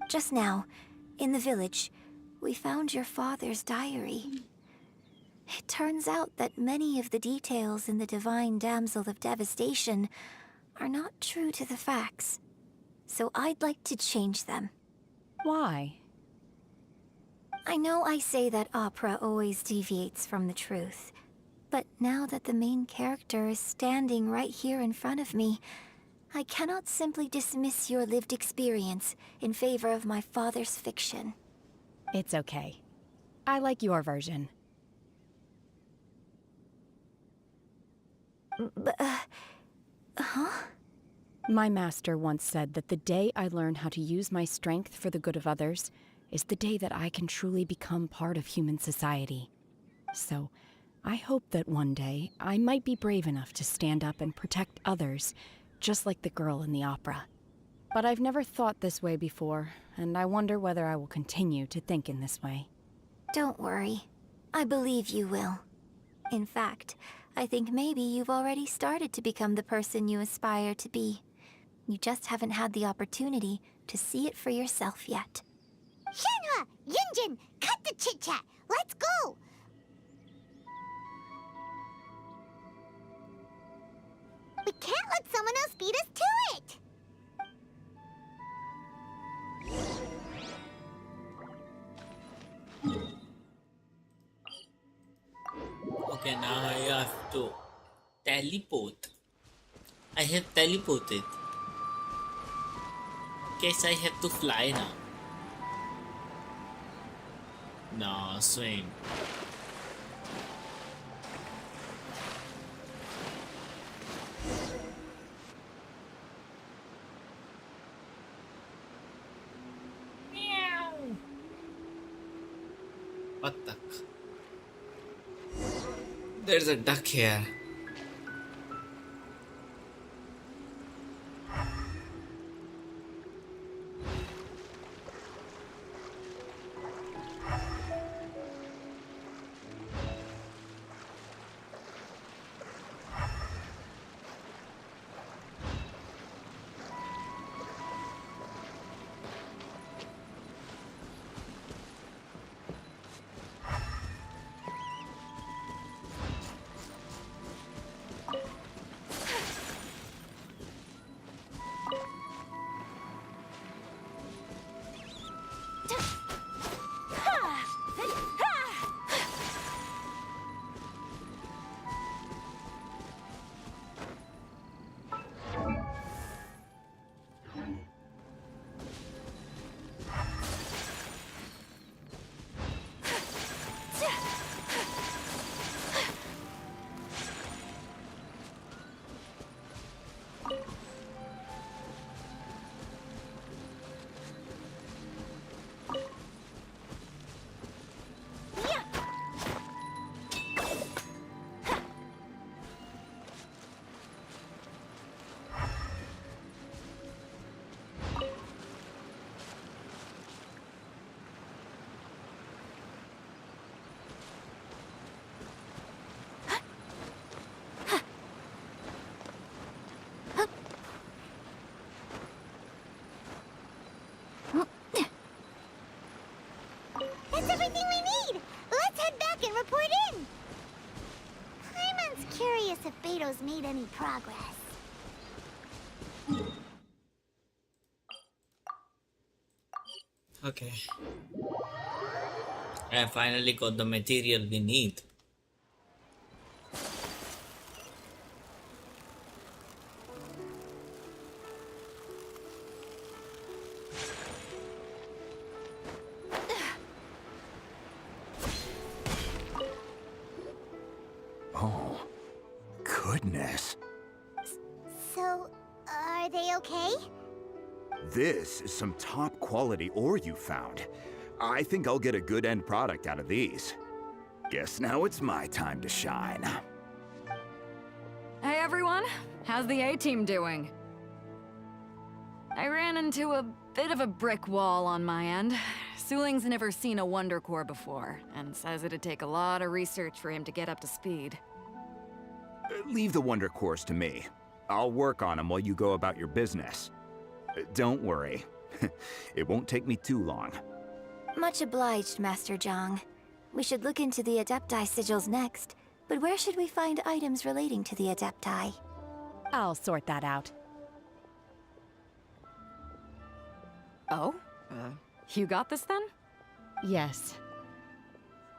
Just now, in the village, we found your father's diary. It turns out that many of the details in the Divine Damsel of Devastation are not true to the facts. So I'd like to change them. Why? I know I say that opera always deviates from the truth, but now that the main character is standing right here in front of me, I cannot simply dismiss your lived experience in favor of my father's fiction. It's okay. I like your version. Huh? My master once said that the day I learn how to use my strength for the good of others is the day that I can truly become part of human society. So, I hope that one day I might be brave enough to stand up and protect others, just like the girl in the opera. But I've never thought this way before, and I wonder whether I will continue to think in this way. Don't worry. I believe you will. In fact, I think maybe you've already started to become the person you aspire to be. You just haven't had the opportunity to see it for yourself yet. Shenhe! Yunjin! Cut the chit-chat! Let's go! We can't let someone else beat us to it! Okay, now I have to teleport. I have teleported. Guess I have to fly now. No, swing. What the? There's a duck here. That's everything we need! Let's head back and report in! Paiman's curious if Beto's made any progress. Okay. I finally got the material we need. Oh, goodness. So, are they okay? This is some top quality ore you found. I think I'll get a good end product out of these. Guess now it's my time to shine. Hey everyone, how's the A-team doing? I ran into a bit of a brick wall on my end. Suling's never seen a Wonder Core before, and says it'd take a lot of research for him to get up to speed. Leave the Wonder Cores to me. I'll work on them while you go about your business. Don't worry. It won't take me too long. Much obliged, Master Zhang. We should look into the Adepti sigils next, but where should we find items relating to the Adepti? I'll sort that out. Oh? You got this then? Yes.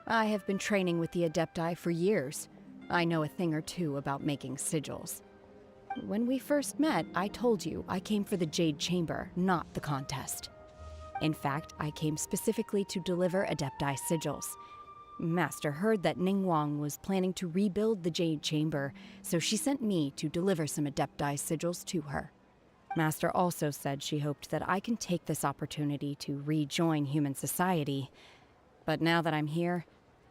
I have been training with the Adepti for years. I know a thing or two about making sigils. When we first met, I told you I came for the Jade Chamber, not the contest. In fact, I came specifically to deliver Adepti sigils. Master heard that Ningguang was planning to rebuild the Jade Chamber, so she sent me to deliver some Adepti sigils to her. Master also said she hoped that I can take this opportunity to rejoin human society. But now that I'm here,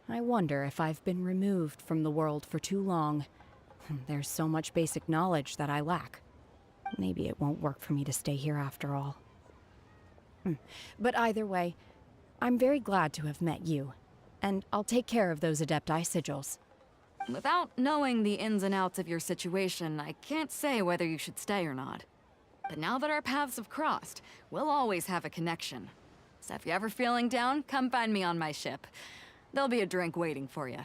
I wonder if I've been removed from the world for too long. There's so much basic knowledge that I lack. Maybe it won't work for me to stay here after all. But either way, I'm very glad to have met you, and I'll take care of those Adepti sigils. Without knowing the ins and outs of your situation, I can't say whether you should stay or not. But now that our paths have crossed, we'll always have a connection. So if you're ever feeling down, come find me on my ship. There'll be a drink waiting for you.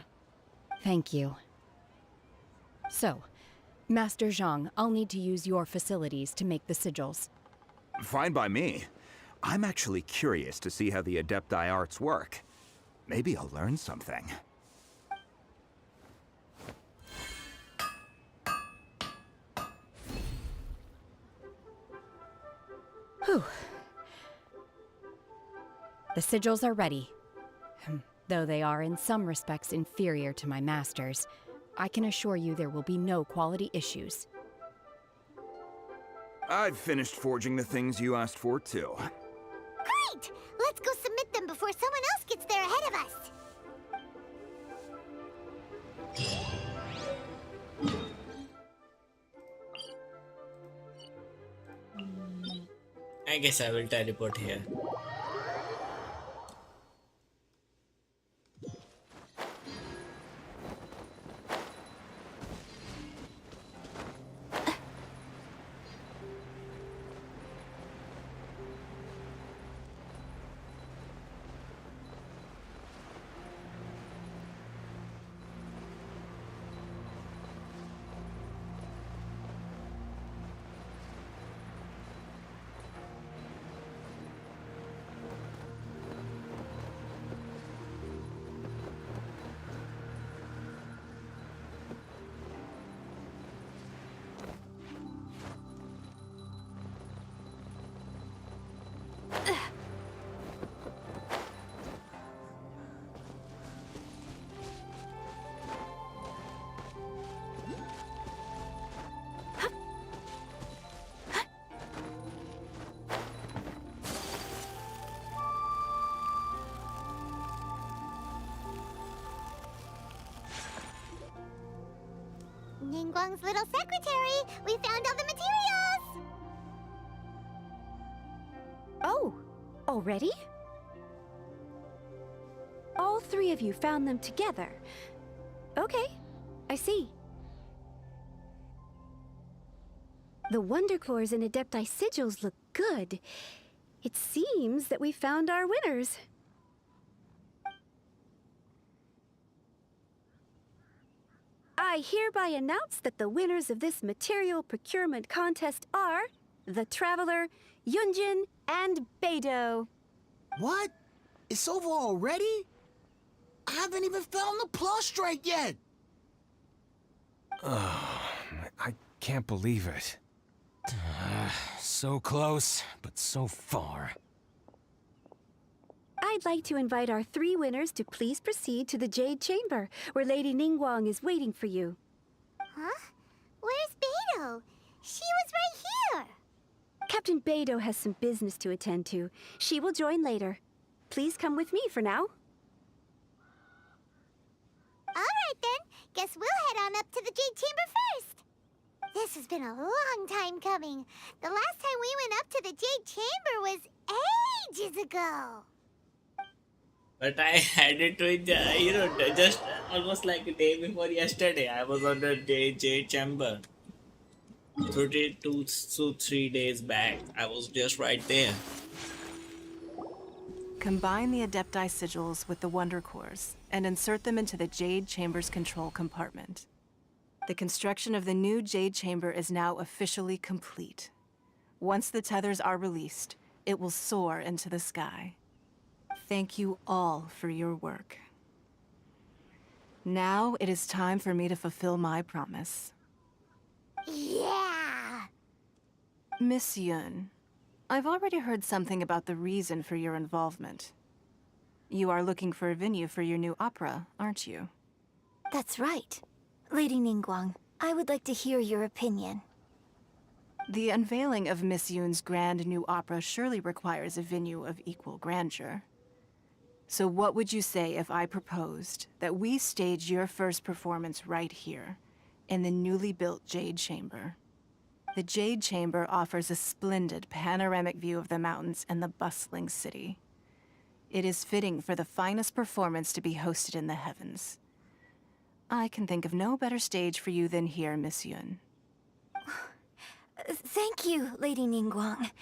Thank you. So, Master Zhang, I'll need to use your facilities to make the sigils. Fine by me. I'm actually curious to see how the Adepti arts work. Maybe I'll learn something. Whew. The sigils are ready. Though they are in some respects inferior to my master's, I can assure you there will be no quality issues. I've finished forging the things you asked for, too. Great! Let's go submit them before someone else gets there ahead of us. I guess I will teleport here. Ningguang's little secretary! We found all the materials! Oh, already? All three of you found them together. Okay, I see. The Wonder Cores and Adepti sigils look good. It seems that we found our winners. I hereby announce that the winners of this material procurement contest are the Traveler, Yunjin, and Beidou. What? It's over already? I haven't even found the prostrate yet! I can't believe it. So close, but so far. I'd like to invite our three winners to please proceed to the Jade Chamber, where Lady Ningguang is waiting for you. Huh? Where's Beidou? She was right here! Captain Beidou has some business to attend to. She will join later. Please come with me for now. Alright then, guess we'll head on up to the Jade Chamber first. This has been a long time coming. The last time we went up to the Jade Chamber was ages ago. But I had it with, just almost like a day before yesterday. I was on the Jade Chamber. 2 to 3 days back. I was just right there. Combine the Adepti sigils with the Wonder Cores and insert them into the Jade Chamber's control compartment. The construction of the new Jade Chamber is now officially complete. Once the tethers are released, it will soar into the sky. Thank you all for your work. Now it is time for me to fulfill my promise. Yeah! Miss Yun, I've already heard something about the reason for your involvement. You are looking for a venue for your new opera, aren't you? That's right. Lady Ningguang, I would like to hear your opinion. The unveiling of Miss Yun's grand new opera surely requires a venue of equal grandeur. So what would you say if I proposed that we stage your first performance right here, in the newly built Jade Chamber? The Jade Chamber offers a splendid panoramic view of the mountains and the bustling city. It is fitting for the finest performance to be hosted in the heavens. I can think of no better stage for you than here, Miss Yun. Thank you, Lady Ningguang.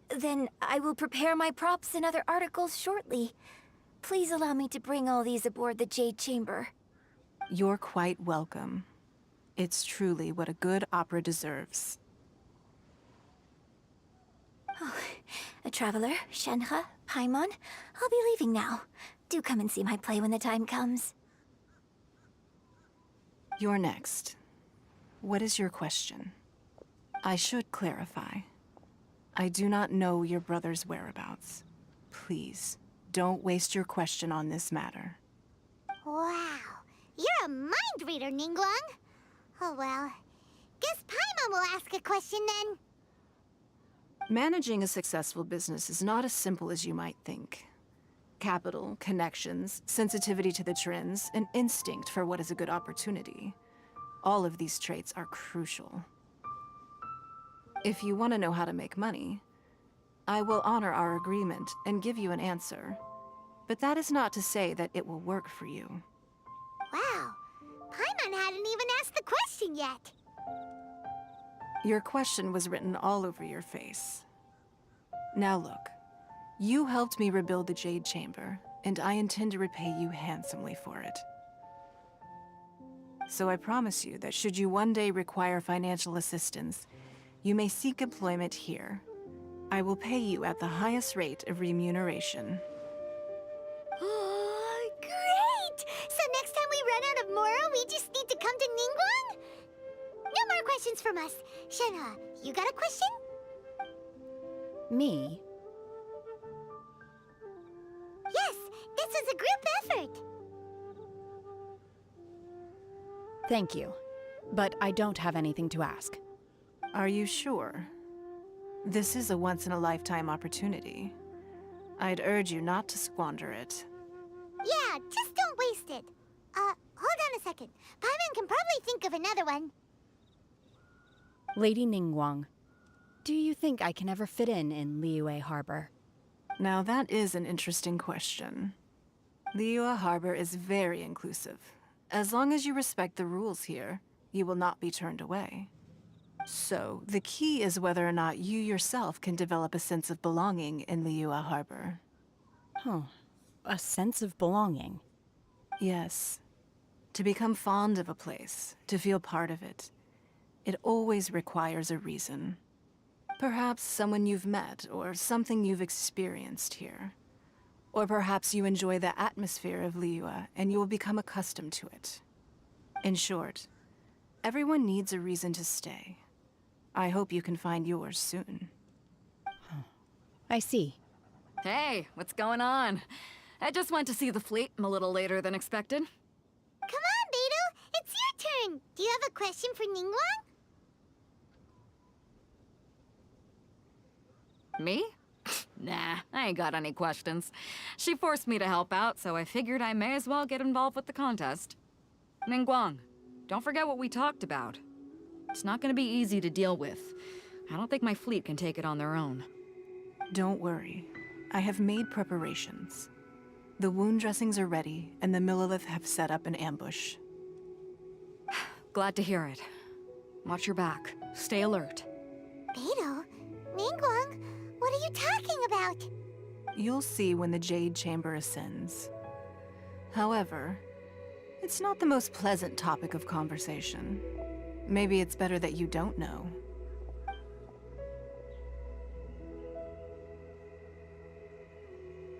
Then I will prepare my props and other articles shortly. Please allow me to bring all these aboard the Jade Chamber. You're quite welcome. It's truly what a good opera deserves. Oh, a traveler, Shenhe, Paiman, I'll be leaving now. Do come and see my play when the time comes. You're next. What is your question? I should clarify. I do not know your brother's whereabouts. Please, don't waste your question on this matter. Wow, you're a mind reader, Ningguang. Oh well, guess Paimon will ask a question then. Managing a successful business is not as simple as you might think. Capital, connections, sensitivity to the trends, an instinct for what is a good opportunity. All of these traits are crucial. If you want to know how to make money, I will honor our agreement and give you an answer. But that is not to say that it will work for you. Wow, Paimon hadn't even asked the question yet. Your question was written all over your face. Now look, you helped me rebuild the Jade Chamber, and I intend to repay you handsomely for it. So I promise you that should you one day require financial assistance, you may seek employment here. I will pay you at the highest rate of remuneration. Oh, great! So next time we run out of Moro, we just need to come to Ningguang? No more questions from us. Shenhe, you got a question? Me? Yes, this is a group effort. Thank you. But I don't have anything to ask. Are you sure? This is a once-in-a-lifetime opportunity. I'd urge you not to squander it. Yeah, just don't waste it. Hold on a second. Paimon can probably think of another one. Lady Ningguang, do you think I can ever fit in Liyue Harbor? Now that is an interesting question. Liyue Harbor is very inclusive. As long as you respect the rules here, you will not be turned away. So, the key is whether or not you yourself can develop a sense of belonging in Liyue Harbor. Huh. A sense of belonging? Yes. To become fond of a place, to feel part of it, it always requires a reason. Perhaps someone you've met, or something you've experienced here. Or perhaps you enjoy the atmosphere of Liyue, and you will become accustomed to it. In short, everyone needs a reason to stay. I hope you can find yours soon. I see. Hey, what's going on? I just went to see the fleet. I'm a little later than expected. Come on, Beidou! It's your turn! Do you have a question for Ningguang? Me? Nah, I ain't got any questions. She forced me to help out, so I figured I may as well get involved with the contest. Ningguang, don't forget what we talked about. It's not gonna be easy to deal with. I don't think my fleet can take it on their own. Don't worry. I have made preparations. The wound dressings are ready, and the Millilith have set up an ambush. Glad to hear it. Watch your back. Stay alert. Beidou? Ningguang? What are you talking about? You'll see when the Jade Chamber ascends. However, it's not the most pleasant topic of conversation. Maybe it's better that you don't know.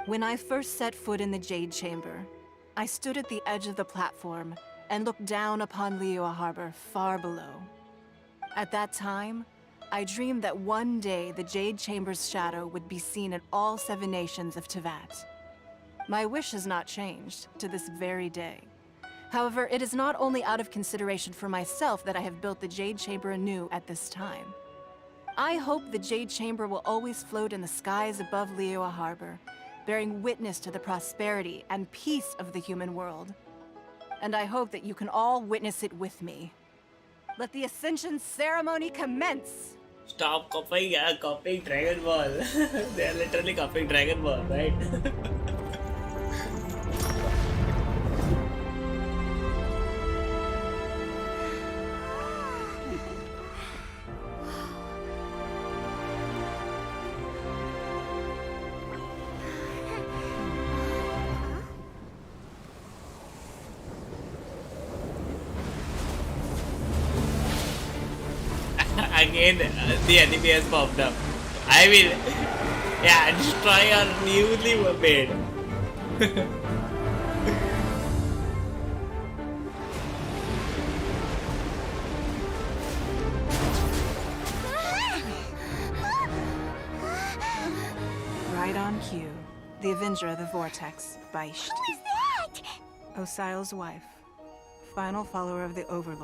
When I first set foot in the Jade Chamber, I stood at the edge of the platform and looked down upon Liyue Harbor far below. At that time, I dreamed that one day the Jade Chamber's shadow would be seen in all 7 nations of Teyvat. My wish has not changed to this very day. However, it is not only out of consideration for myself that I have built the Jade Chamber anew at this time. I hope the Jade Chamber will always float in the skies above Liyue Harbor, bearing witness to the prosperity and peace of the human world. And I hope that you can all witness it with me. Let the Ascension ceremony commence! Stop copying, copying Dragon Ball. They are literally copying Dragon Ball, right? again the enemy has popped up. I will, yeah, destroy our newly made. Right on cue. The Avenger of the Vortex, Beisht. Who is that? Osial's wife. Final follower of the Overlord.